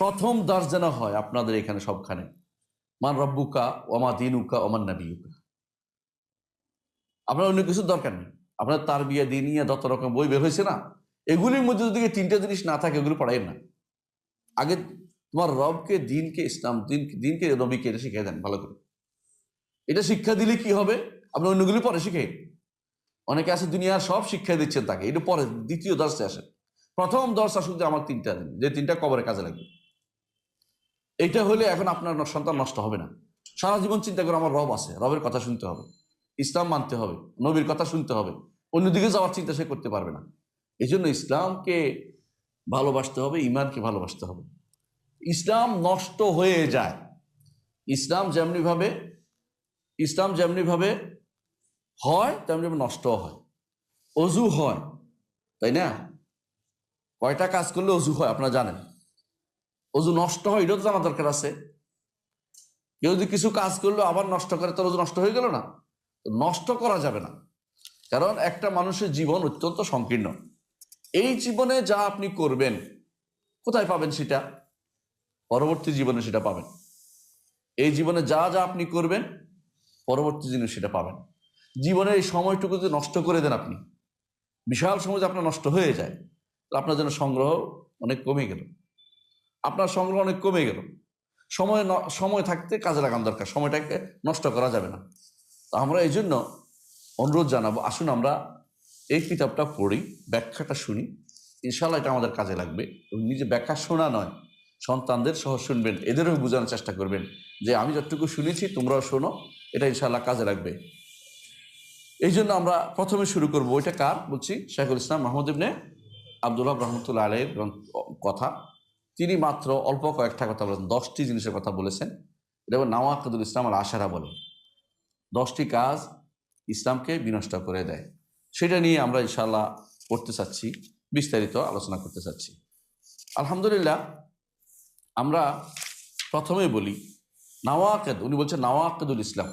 প্রথম দাস যেন হয় আপনাদের এখানে সবখানে, মান রব্বুকা ওমা দিনুকা ওমান নাবিয়ুকা। আপনার অন্য কিছুর দরকার নেই, আপনার তার বিয়ে দিনিয়া যত রকম বই বের হয়েছে না, এগুলির মধ্যে যদি 3টে জিনিস না থাকে, এগুলো পড়াই না। আগে তোমার রবকে, দিনকে, ইসলাম, দিনকে নবীকে এটা শিখিয়ে দেন ভালো করে। এটা শিক্ষা দিলে কি হবে, আপনি অন্যগুলি পরে শিখে। অনেকে আছে দুনিয়ার সব শিক্ষা দিচ্ছেন তাকে, এটা পরে দ্বিতীয় দর্শে আসে। প্রথম দর্শ আসুক যে আমার 3টা দিন, যে 3টা কবরে কাজে লাগবে। এইটা হলে এখন আপনার সন্তান নষ্ট হবে না। সারা জীবন চিন্তা করে আমার রব আছে, রবের কথা শুনতে হবে, ইসলাম মানতে হবে, নবীর কথা শুনতে হবে, অন্যদিকে যাওয়ার চিন্তা সে করতে পারবে না। এই জন্য ইসলামকে ভালোবাসতে হবে, ইমানকে ভালোবাসতে হবে। ইসলাম নষ্ট হয়ে যায়, ইসলাম যেমনি ভাবে হয় তেমনি ভাবে নষ্ট হয়। অজু হয়, তাই না? কয়টা কাজ করলে অজু হয় আপনারা জানেন? অজু নষ্ট হয় এটাও তো জানা দরকার আছে। কেউ যদি কিছু কাজ করলো আবার নষ্ট করে, তার অজু নষ্ট হয়ে গেল না? নষ্ট করা যাবে না, কারণ একটা মানুষের জীবন অত্যন্ত সংকীর্ণ। এই জীবনে যা আপনি করবেন, কোথায় পাবেন সেটা? পরবর্তী জীবনে সেটা পাবেন। এই জীবনে যা যা আপনি করবেন, পরবর্তী জীবনে সেটা পাবেন। জীবনের এই সময়টুকু যদি নষ্ট করে দেন আপনি, বিশাল সময় যে আপনার নষ্ট হয়ে যায়, তো আপনার জন্য সংগ্রহ অনেক কমে গেল, আপনার সংগ্রহ অনেক কমে গেল। সময় থাকতে কাজে লাগানো দরকার, সময়টাকে নষ্ট করা যাবে না। তো আমরা এই জন্য অনুরোধ জানাবো, আসুন আমরা এই কিতাবটা পড়ি, ব্যাখ্যাটা শুনি, ইনশাল্লাহ এটা আমাদের কাজে লাগবে। নিজে ব্যাখ্যা শোনা নয়, সন্তানদের সহ শুনবেন, এদেরও বোঝানোর চেষ্টা করবেন যে আমি যতটুকু শুনেছি তোমরাও শোনো, এটা ইনশাল্লাহ কাজে লাগবে। এই জন্য আমরা প্রথমে শুরু করবো, ওইটা কার বলছি, শেখুল ইসলাম মাহমুদ ইবনে আব্দুল ওয়াহাব রহমতুল্লাহ আলাইহির কথা। তিনি মাত্র অল্প কয়েকটা কথা বলেছেন, 10টি জিনিসের কথা বলেছেন। এটা নাওয়াকিদুল ইসলাম আল আশারা বলে, 10টি কাজ ইসলামকে বিনষ্ট করে দেয়। সেটা নিয়ে আমরা ইনশাআল্লাহ পড়তে চাচ্ছি, বিস্তারিত আলোচনা করতে চাচ্ছি। আলহামদুলিল্লাহ, আমরা প্রথমে বলি নাওয়াকিদ। উনি বলছেন নাওয়াকিদুল ইসলাম।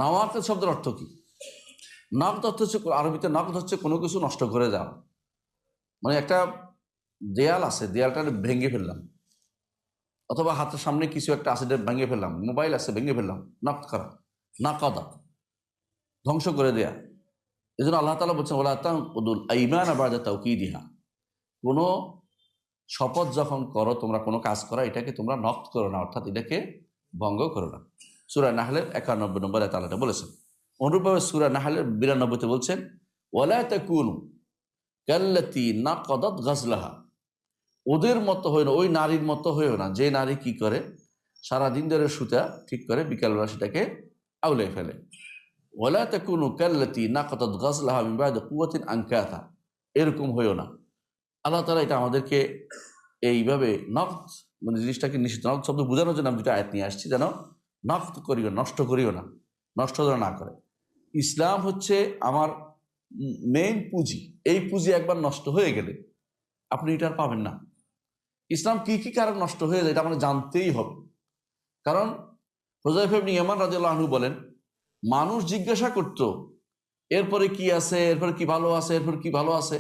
নাওয়াকিদ শব্দের অর্থ কি? নাকদ অর্থ হচ্ছে, আরবিতে নাকদ হচ্ছে কোনো কিছু নষ্ট করে দেওয়া। মানে একটা দেয়াল আছে, দেয়ালটা ভেঙে ফেললাম, অথবা হাতের সামনে কিছু একটা আছে ভেঙে ফেললাম, মোবাইল আছে ভেঙে ফেললাম, নকদ করা, নাকাদা, ধ্বংস করে দেয়া। এই জন্য আল্লাহ তাআলা বলছেন ওয়ালা তানকুদুল আইমানা বা'দা তাওকীদিহা, কোনো শপথ যখন করো তোমরা, কোনো কাজ করা, এটাকে তোমরা নকদ করো না, অর্থাৎ এটাকে ভঙ্গ করো না। সূরা নাহলের 91 নম্বরে আল্লাহ তাআলা বলেছেন। অনুরূপভাবে সূরা নাহলের 92-তে বলছেন ওয়ালা তাকুনু কাল্লাতী নাকাদাত গাজলাহা, ওদের মতো হইও না, ওই নারীর মতো হইও না, যে নারী কি করে সারাদিন ধরে সুতা ঠিক করে বিকালবেলা সেটাকে আউলে ফেলে। ওয়ালা তাকুনু কাল্লাতী নাকাদাত গাজলাহা মিন বা'দি কুওয়াতিন আনকাথা, এরকম হইও না। আল্লাহ তাআলা এটা আমাদেরকে এইভাবে নকদ, মানে জিনিসটাকে নিষিদ্ধ, নকদ শব্দ বোঝানোর জন্য আমি দুটো আয়াত নিয়ে আসছি, যেন নকদ করিও, নষ্ট করিও না, নষ্ট যেন না করে। ইসলাম হচ্ছে আমার মেইন পুঁজি, এই পুঁজি একবার নষ্ট হয়ে গেলে আপনি এটা আর পাবেন না। ইসলাম কি কি কারণ নষ্ট হয়ে যায় এটা আমাদের জানতেই হবে। কারণ হুযায়ফা ইবনে ইয়ামান রাদিয়াল্লাহু আনহু বলেন, মানুষ জিজ্ঞাসা করতো এরপরে কি আছে, এরপরে কি ভালো আছে, এরপরে কি ভালো আছে।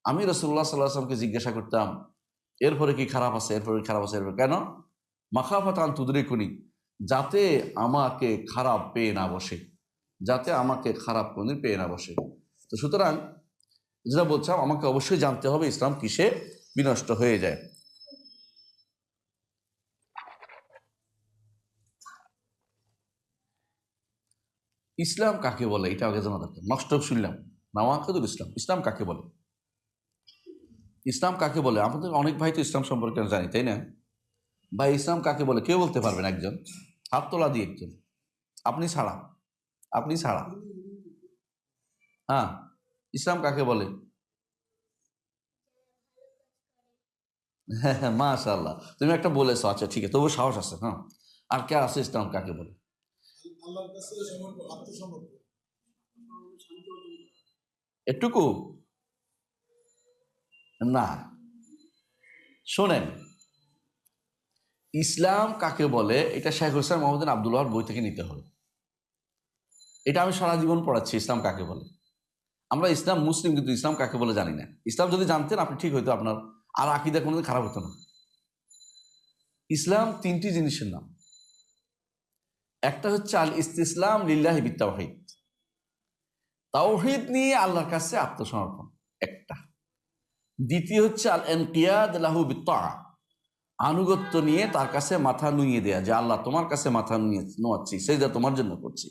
আমি রাসূলুল্লাহ সাল্লাল্লাহু আলাইহি ওয়াসাল্লামকে জিজ্ঞাসা করতাম এরপরে কি খারাপ আছে, এরপরে কি খারাপ আছে, এরপরে কেন? মাখাফাতান আন তুদরিকুনি, যাতে আমাকে খারাপ পেয়ে না বসে, যাতে আমাকে খারাপ কোনদিন পেয়ে না বসে। তো সুতরাং যেটা বলছিলাম, আমাকে অবশ্যই জানতে হবে ইসলাম কিসে বিনষ্ট হয়ে যায়। ইসলাম কাকে বলে এটা আগে জানা দরকার। নষ্ট শুনলাম নাওয়াকিদুল ইসলাম, ইসলাম কাকে বলে? ইসলাম কাকে বলে? আমাদের অনেক ভাই তো ইসলাম সম্পর্কে জানি, তাই না ভাই? ইসলাম কাকে বলে কেউ বলতে পারবেন? একজন হাত তোলা দিয়ে, একজন, আপনি ছাড়া, আপনি ছাড়া। হ্যাঁ, ইসলাম কাকে বলে? হ্যাঁ হ্যাঁ, মাশাআল্লাহ, তুমি একটা বলেছো, আচ্ছা ঠিক আছে, তবু সাহস আছে। হ্যাঁ, আর কে আছে? ইসলাম কাকে বলে? এটুকু না, শোনেন, ইসলাম কাকে বলে এটা শেখুল ইসলাম মুহাম্মদ বিন আব্দুল ওয়াহাব বই থেকে নিতে হবে। এটা আমি সারা জীবন পড়াচ্ছি ইসলাম কাকে বলে। আমরা ইসলাম মুসলিম, কিন্তু ইসলাম কাকে বলে জানি না। ইসলাম যদি জানতেন আপনি, ঠিক হইতো, আপনার আর আকীদা কোনোদিন খারাপ হতো না। ইসলাম 3টি জিনিসের নাম। একটা হচ্ছে আল ইস্তিসলাম লিল্লাহি বিত্তাওহীদ, তাওহীদ নিয়ে আল্লাহর কাছে আত্মসমর্পণ একটা। দ্বিতীয় হচ্ছে আল ইনকিয়াদ লাহু বিত্তাআ, আনুগত্য নিয়ে তার কাছে মাথা নুইয়ে দেয়া, যে আল্লাহ তোমার কাছে মাথা নোয়াচ্ছি, সেজদা তোমার জন্য করছি,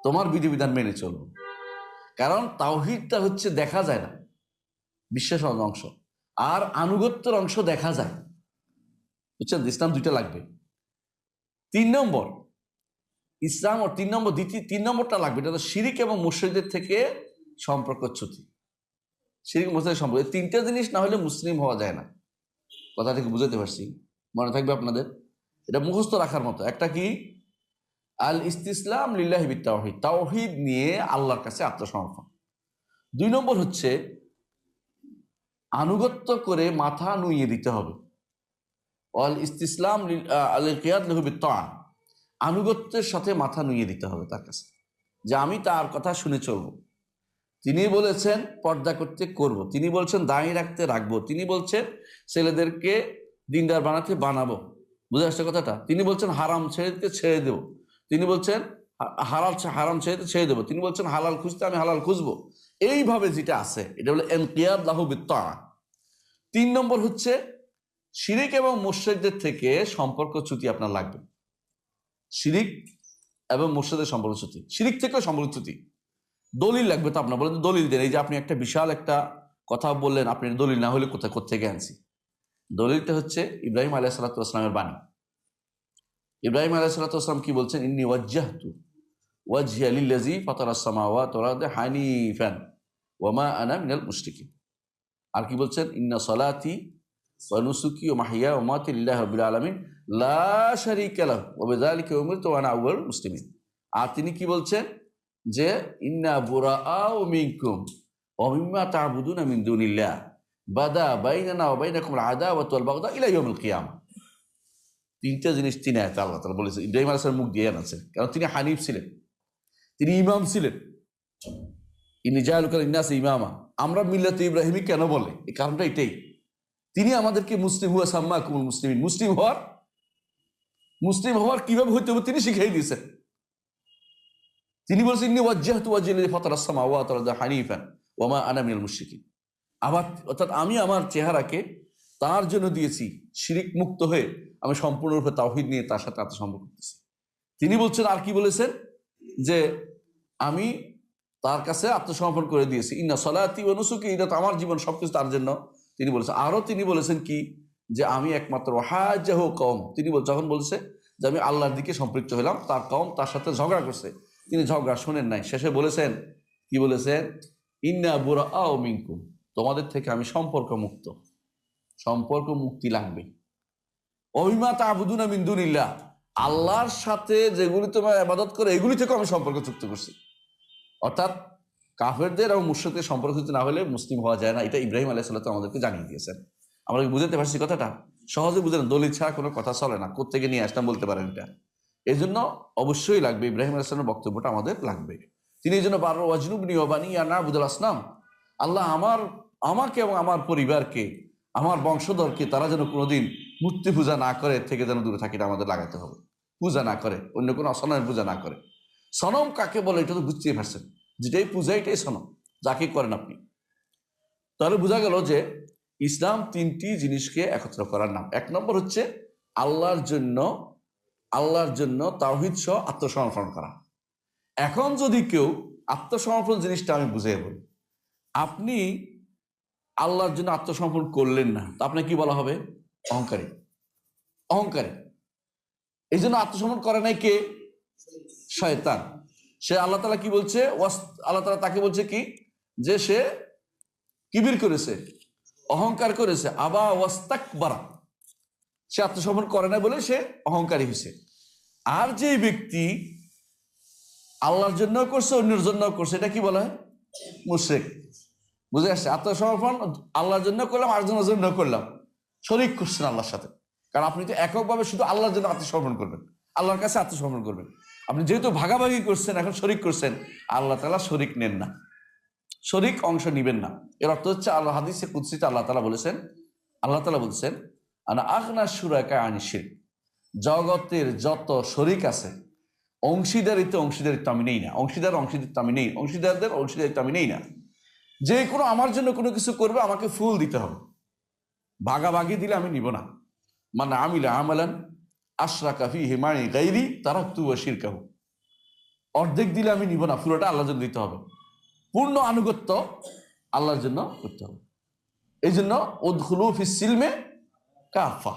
তোমার বিধিবিধান মেনে চলবো। কারণ তাওহীদটা হচ্ছে দেখা যায় না, বিশ্বাসের অংশ, আর আনুগত্যের অংশ দেখা যায়, বুঝছেন? ইসলাম 2টা লাগবে। 3 নম্বর ইসলাম, ও 3 নম্বর, 3 নম্বরটা লাগবে, এটা তো শিরিক এবং মুশরিকদের থেকে সম্পর্কচ্যুতি। শিরিক মুশরিকের সম্পর্ক, এই 3টা জিনিস না হলে মুসলিম হওয়া যায় না। কথা থেকে বুঝাতে পারছি? মনে থাকবে আপনাদের, এটা মুখস্থ রাখার মতো। একটা কি? আল ইস্তিসলাম লিল্লাহি বিত্তাওহীদ, তাওহীদ নিয়ে আল্লাহর কাছে আত্মসমর্পণ। 2 নম্বর হচ্ছে আনুগত্য করে মাথা নুইয়ে দিতে হবে। আল ইস্তিসলাম আল ইনকিয়াদ লাহু বিত্তাআ, আনুগত্যের সাথে মাথা নুইয়ে দিতে হবে তার কাছে, যে আমি তার কথা শুনে চলবো। তিনি বলেছেন পর্দা করতে করব, তিনি বলছেন দাঁড়িয়ে রাখতে রাখবো, তিনি বলছেন ছেলেদেরকে দিনদার বানাতে বানাবো, বুঝে আসছে কথাটা? তিনি বলছেন হারাম ছেড়ে দিতে ছেড়ে দেবো, তিনি বলছেন হারাম ছেড়ে দিতে ছেড়ে দেবো, তিনি বলছেন হালাল খুঁজতে আমি হালাল খুঁজবো। এইভাবে যেটা আছে এটা হলো ইনকিয়াদ লাহু বিত্তাআ। 3 নম্বর হচ্ছে শিরিক এবং মুশরিকদের থেকে সম্পর্কচ্যুতি আপনার লাগবে। শিরিক এবং মুশরিকদের সম্পর্কচ্যুতি, শিরিক থেকেও সম্পর্কচ্যুতি। দলিল লাগবে তো আপনার, বলেন দলিল দেন। এই যে আপনি একটা বিশাল একটা কথা বললেন, আপনি দলিল না হলে কোথেকে আনছি? দলিলটা হচ্ছে ইব্রাহিম আলাইহিস সালাতু ওয়াস সালামের বাণী। ইব্রাহিম আলাইহিস সালাতু ওয়াস সালাম কি বলছেন? ইন্নী ওয়াজ্জাহতু ওয়াজহিয়া লিল্লাযী ফাতারাস সামাওয়াতি ওয়াল আরদা হানিফান ওয়া মা আনা মিনাল মুশরিকিন। আর কি বলছেন? ইন্না সলাতি ওয়া নুসুকি ওয়া মাহইয়া ওয়া মামাতি লিল্লাহি রাব্বিল আলামিন লা শারীকা লাহু ওয়া বিযালিকা উমিরতু ওয়া আনা আউওয়ালুল মুসলিমিন। আর তিনি কি বলছেন? যে ইন্না বুরাআউ মিনকুম ওয়া মিম্মা তা'বুদুনা মিন দুনিল্লাহ বাদা বাইনানা ওয়া বাইনাকুমুল আদাওয়াতু ওয়াল বাগদা ইলা ইয়াউমিল কিয়ামা। তিনটা জিনিস তিন আয়াতে আল্লাহ তাআলা বলেছেন। ইব্রাহিম আলাইহিস সালাম মুখ দিয়ে আনছেন, কারণ তিনি হানিফ ছিলেন, তিনি ইমাম ছিলেন। ইন্নী জাআলুকা লিন-নাসি ইমামা। আমরা মিল্লাতে ইব্রাহিমি কেন বলে? এই কারণটা এটাই, তিনি আমাদেরকে মুসলিম হুয়া সাম্মাকুমুল মুসলিমিন, মুসলিম হওয়ার কিভাবে হইতে হবে তিনি শিখিয়ে দিয়েছেন। তিনি বলেছেন ইন্নী ওয়াজ্জাহতু ওয়াজহিয়া লিল্লাযী ফাতারাস সামাওয়াতি ওয়াল আরদা হানিফান ওয়া মা আনা মিনাল মুশরিকিন। আবার অর্থাৎ আমি আমার চেহারাকে তার জন্য দিয়েছি, শিরিক মুক্ত হয়ে আমি সম্পূর্ণরূপে তাওহীদ নিয়ে তার সাথে আত্মসম্পর্ক করতেছি। তিনি বলছেন, আর কি বলেছেন? যে আমি তার কাছে আত্মসমর্পণ করে দিয়েছি। ইন্না সলাতি ওয়া নুসুকি, এটা তো আমার জীবন, সবকিছু তার জন্য। তিনি বলেছেন, আরো তিনি বলেছেন কি? যে আমি একমাত্র হাজাহু কওম। তিনি যখন বলছে যে আমি আল্লাহর দিকে সম্পৃক্ত হলাম, তার কওম তার সাথে ঝগড়া করছে, তিনি ঝগড়া শোনেন নাই। শেষে বলেছেন, কি বলেছেন? ইন্না বুরাআউ মিনকুম, তোমাদের থেকে আমি সম্পর্ক মুক্ত। সম্পর্ক মুক্তি লাগবে। ওয়া মিম্মা তা'বুদুনা মিন দুনিল্লাহ, আল্লাহর সাথে যেগুলি তোমরা ইবাদত করে এগুলি থেকে আমি সম্পর্ক চুক্ত করছি। অর্থাৎ কাফেরদের এবং মুশরিকদের সম্পর্ক না হলে মুসলিম হওয়া যায় না। এটা ইব্রাহিম আলাইহিস সালাতু আমাদেরকে জানিয়ে দিয়েছেন। আমরা কি বুঝতে পারছি কথাটা? সহজে বুঝে না, দলিল ছাড়া কোনো কথা চলে না। কোত্থেকে নিয়ে আসলাম বলতে পারেন এটা। এই জন্য অবশ্যই লাগবে, ইব্রাহিম আলাইহিস সালামের বক্তব্যটা আমাদের লাগবে। তিনি এই জন্য বারবার ওয়াজনুবনি ওয়া বানিয়া না'বুদাল আসনাম, আল্লাহ আমাকে এবং আমার পরিবারকে, আমার বংশধরকে তারা যেন কোনোদিন মূর্তি পূজা না করে, থেকে যেন দূরে থাকে, এটা আমাদের লাগাতে হবে। পূজা না করে, অন্য কোনো সনমের পূজা না করে। সনম কাকে বলে এটা তো বুঝতেই পারছেন, যেটাই পূজা এটাই সনম, যাকে করেন আপনি। তাহলে বোঝা গেল যে ইসলাম তিনটি জিনিসকে একত্র করার নাম। এক নম্বর হচ্ছে আল্লাহর জন্য তাওহীদ সহ আত্মসমর্পণ করা। এখন যদি কেউ আত্মসমর্পণ জিনিসটা আমি বুঝিয়ে বলি, আপনি আল্লাহর জন্য আত্মসমর্পণ করলেন না, তা আপনাকে কি বলা হবে? অহংকারী। এই জন্য আত্মসমর্পণ করে নাই কে? শয়তান। সে আল্লাহ তাআলা কি বলছে? আল্লাহ তাআলা তাকে বলছে কি? যে সে কিবির করেছে, অহংকার করেছে। আবা ওয়াস্তাকবারা, সে আত্মসমর্পণ করে না বলে সে অহংকারী হয়েছে। আর যে ব্যক্তি আল্লাহর জন্য করছে, অন্যের জন্য করছে, এটা কি বলা হয়? মুশরিক। বুঝে আসছে? আত্মসমর্পণ আল্লাহর জন্য করলাম, আরেকজনের জন্য করলাম, শরীক করছেন আল্লাহর সাথে। কারণ আপনি তো এককভাবে শুধু আল্লাহর জন্য আত্মসমর্পণ করবেন, আল্লাহর কাছে আত্মসমর্পণ করবেন। আপনি যেহেতু ভাগাভাগি করছেন, এখন শরীক করছেন, আল্লাহ তাআলা শরীক নেন না, শরীক অংশ নিবেন না। এর অর্থ হচ্ছে আল্লাহ হাদিসে কুদসিতে আল্লাহ তাআলা বলছেন আনা আগনা শুরাকা আনিশ শিরক, জগতের যত শরীক আছে অংশীদারিত্ব আমি নেই না, অংশীদারিত্ব আমি নেই না। যে কোনো আমার জন্য কোনো কিছু করবে, আমাকে ফুল দিতে হবে, ভাগাভাগি দিলে আমি নিব না। মানে আমিলা আমালান আশরাকা ফীহি মাই গায়রি তারাকতু ওয়া শিরকাহু, অর্ধেক দিলে আমি নিব না, পুরোটা আল্লাহর জন্য দিতে হবে। পূর্ণ আনুগত্য আল্লাহর জন্য করতে হবে। এই জন্য উদখুলু ফিস সিলমে কাফা,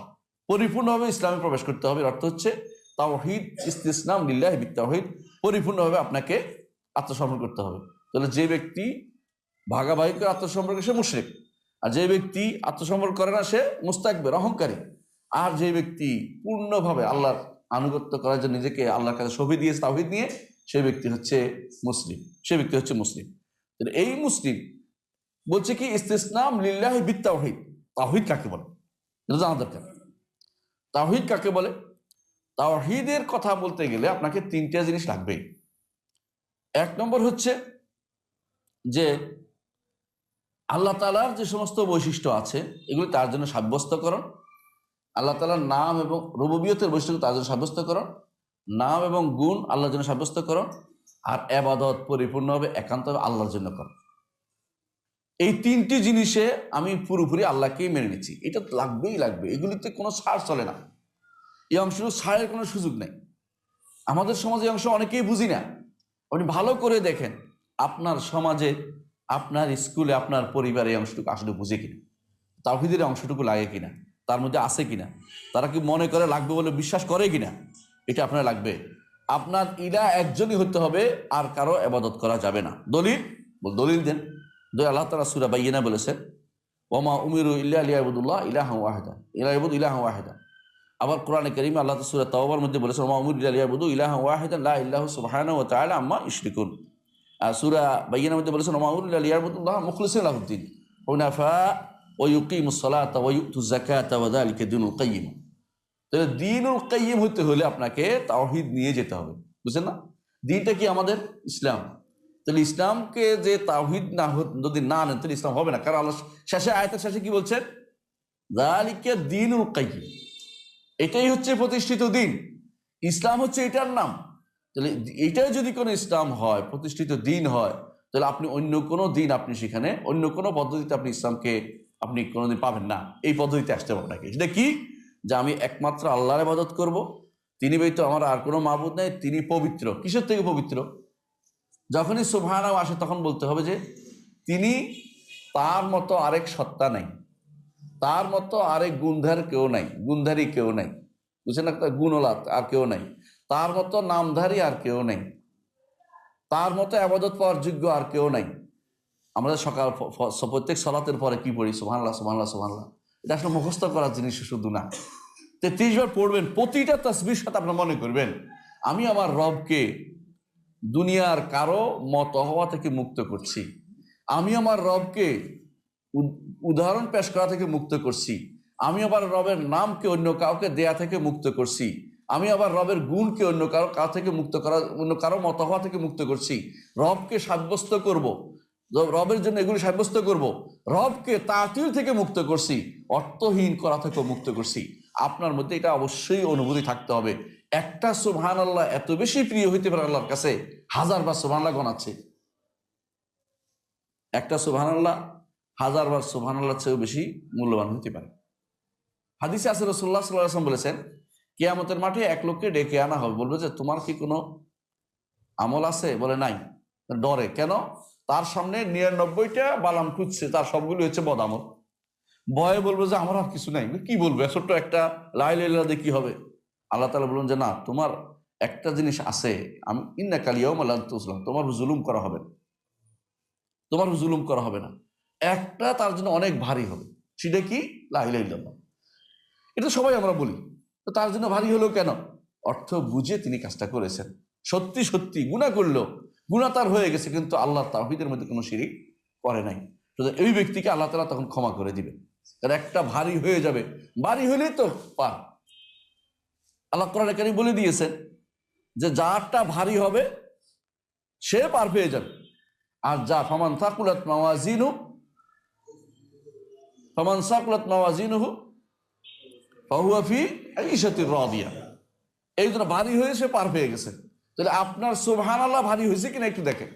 পরিপূর্ণভাবে ইসলামে প্রবেশ করতে হবে। অর্থ হচ্ছে তাওহীদ, ইসতিসলাম লিল্লাহি বিত্তাওহীদ, পরিপূর্ণভাবে আপনাকে আত্মসমর্পণ করতে হবে। তাহলে যে ব্যক্তি ভাগাভাগি করে আত্মসমর্পণ করে সে মুশরিক, আর যে ব্যক্তি আত্মসমর্পণ করে না সে মুস্তাকবির, অহংকারী। আর যে ব্যক্তি পূর্ণভাবে আল্লাহর আনুগত্য করার জন্য নিজেকে আল্লাহর কাছে সঁপে দিয়েছে তাওহীদ নিয়ে, সে ব্যক্তি হচ্ছে মুসলিম। এই মুসলিম বলছে কি? ইসতিসলাম লিল্লাহি বিত্তাওহীদ। তাওহীদ কাকে বলে এটা জানা দরকার। তাওহীদ কাকে বলে? তাওহীদের কথা বলতে গেলে আপনাকে তিনটা জিনিস লাগবে। এক নম্বর হচ্ছে যে আল্লাহ তাআলার যে সমস্ত বৈশিষ্ট্য আছে এগুলি তার জন্য সাব্যস্তকরণ, আল্লাহ তাআলার নাম এবং রুবুবিয়তের বৈশিষ্ট্য তার জন্য সাব্যস্তকরণ, নাম এবং গুণ আল্লাহর জন্য সাব্যস্তকরণ, আর ইবাদত পরিপূর্ণভাবে একান্তভাবে আল্লাহর জন্য করো। এই তিনটি জিনিসে আমি পুরোপুরি আল্লাহকেই মেনে নিচ্ছি, এটা লাগবেই লাগবে, এগুলিতে কোনো ছাড় চলে না। এই অংশটুকু ছাড়ের কোনো সুযোগ নেই। আমাদের সমাজে এই অংশ অনেকেই বুঝি না। আপনি ভালো করে দেখেন আপনার সমাজে, আপনার স্কুলে, আপনার পরিবারে এই অংশটুকু আসলে বুঝে কিনা, তাওহীদের অংশটুকু লাগে কিনা, তার মধ্যে আছে কিনা, তারা কি মনে করে লাগবে বলে বিশ্বাস করে কিনা, এটা আপনার লাগবে। আপনার ইলাহ একজনই হতে হবে, আর কারো ইবাদত করা যাবে না। দলিল দেন। আল্লাহ তাআলা সূরা বাইয়িনা বলেছেন, ওমা উমিরু ইল্লা লিয়াবুদুল্লাহ ইলাহা ওয়াহিদা ইলাহা ওয়াহিদা। আবার কোরআনে কারীমে আল্লাহ সূরা তাওবার মধ্যে বলেছেন, ওমা উমিরু ইল্লা লিয়াবুদু ইলাহা ওয়াহিদা লা ইলাহা সুবহানাহু ওয়া তাআলা আম্মা ইউশরিকুন। আর সূরা বাইয়িনার মধ্যে বলেছেন, ওমা উমিরু ইল্লা লিয়াবুদুল্লাহ মুখলিসিন লাহুদ্দিন হুনাফা ওয়া ইউকিমুস সালাতা ওয়া ইউতুজ যাকাতা ওয়া যালিকা দীনুল কাইয়্যিম। তাহলে দীনুল কাইয়্যিম হতে হলে আপনাকে তাওহীদ নিয়ে যেতে হবে, বুঝছেন না? দ্বীনটা কি আমাদের? ইসলাম। তাহলে ইসলামকে যে তাওহীদ না যদি না নেন তাহলে ইসলাম হবে না। কারণ আল্লাহ শেষে, আয়াতের শেষে কি বলছেন? যালিকা দীনুল কাইয়্যিম, এটাই হচ্ছে প্রতিষ্ঠিত দিন। ইসলাম হচ্ছে এটার নাম। তাহলে এটাই যদি কোনো ইসলাম হয়, প্রতিষ্ঠিত দিন হয়, তাহলে আপনি অন্য কোনো দিন, আপনি সেখানে অন্য কোনো পদ্ধতিতে আপনি ইসলামকে আপনি কোনোদিন পাবেন না। এই পদ্ধতিতে আসতে হবে আপনাকে। সেটা কি? যে আমি একমাত্র আল্লাহর ইবাদত করব, তিনি ব্যতীত আমার আর কোনো মাবুদ নাই, তিনি পবিত্র। কিসের থেকে পবিত্র? যখনই সুবহানাহু আসে তখন বলতে হবে যে তিনি, তার মতো আরেক সত্তা নাই, তার মতো আরেক গুণধার কেউ নাই, গুণধারী কেউ নাই, বুঝছেন না? গুণলাত আর কেউ নাই, তার মতো নামধারী আর কেউ নাই, তার মতো ইবাদত পাওয়ার যোগ্য আর কেউ নাই। আমরা সকাল প্রত্যেক সালাতের পরে কি পড়ি? সুবহানাল্লাহ সুবহানাল্লাহ সুবহানাল্লাহ। এটা আসলে মুখস্থ করার জিনিস শুধু না। 33 বার পড়বেন, প্রতিটা তাসবিহর সাথে আপনার মনে করবেন আমি আমার রবকে দুনিয়ার কারো মত হওয়া থেকে মুক্ত করছি, আমি আমার রবকে উদাহরণ পেশ করা থেকে মুক্ত করছি, আমি আবার রবের নামকে অন্য কাউকে দেয়া থেকে মুক্ত করছি, আমি আবার রবের গুণকে অন্য কারো থেকে মুক্ত করা, অন্য কারো মত হওয়া থেকে মুক্ত করছি, রবকে সাব্যস্ত করব, রবের জন্য এগুলি সাব্যস্ত করব, রবকে তাতিল থেকে মুক্ত করছি, অর্থহীন করা থেকে মুক্ত করছি। আপনার মধ্যে এটা অবশ্যই অনুভূতি থাকতে হবে। একটা সুবহানাল্লাহ এত বেশি প্রিয় হইতে পারে আল্লাহর কাছে, হাজারবার সুবহানাল্লাহ গণাচ্ছে। একটা সুবহানাল্লাহ হাজারবার সুবহানাল্লাহ চেয়েও বেশি মূল্যবান হতে পারে। হাদিসে আছে রাসূলুল্লাহ সাল্লাল্লাহু আলাইহি ওয়াসাল্লাম বলেছেন, কিয়ামতের মাঠে এক লোককে ডেকে আনা হবে, বলবে যে তোমার কি কোনো আমল আছে? বলে নাই। ডরে। কেন? তার সামনে 99টা বালাম খুঁজছে, তার সবগুলো হচ্ছে বদ আমল। ভয়ে বলবো যে আমার আর কিছু নাই। কি বলবো, ছোট্ট একটা লা ইলাহা ইল্লাল্লাহ দিয়ে কি হবে? আল্লাহ তাআলা বললেন যে না, তোমার একটা জিনিস আছে, আমি ইন্নাকাল ইয়াউমা লা তুযলাম, তোমার জুলুম করা হবে না, তোমার জুলুম করা হবে না। একটা তার জন্য অনেক ভারী হবে, সেটা কি? লা ইলাহা ইল্লাল্লাহ। এটা সবাই আমরা বলি, তো তার জন্য ভারী হলো কেন? অর্থ বুঝে তিনি কাজটা করেছেন, সত্যি সত্যি গুনাহ করলো, গুনাহ তার হয়ে গেছে, কিন্তু আল্লাহ তাওহীদের মধ্যে কোনো শিরিক করে নাই। এই ব্যক্তিকে আল্লাহ তাআলা তখন ক্ষমা করে দিবেন। তার একটা ভারী হয়ে যাবে, ভারী হলেই তো পার। আল্লাহ কোরআনে কারীম বলে দিয়েছেন যে যারটা ভারী হবে সে পার পেয়ে যাবে। আর যা ফামান সাকুলাত মাওয়াজিনুহু ফাহুয়া ফি আইশাতির রাদিয়া। এই জন্য ভারী হয়ে সে পার পেয়ে গেছে। তাহলে আপনার সুবহানাল্লাহ ভারী হয়েছে কিনা একটু দেখেন।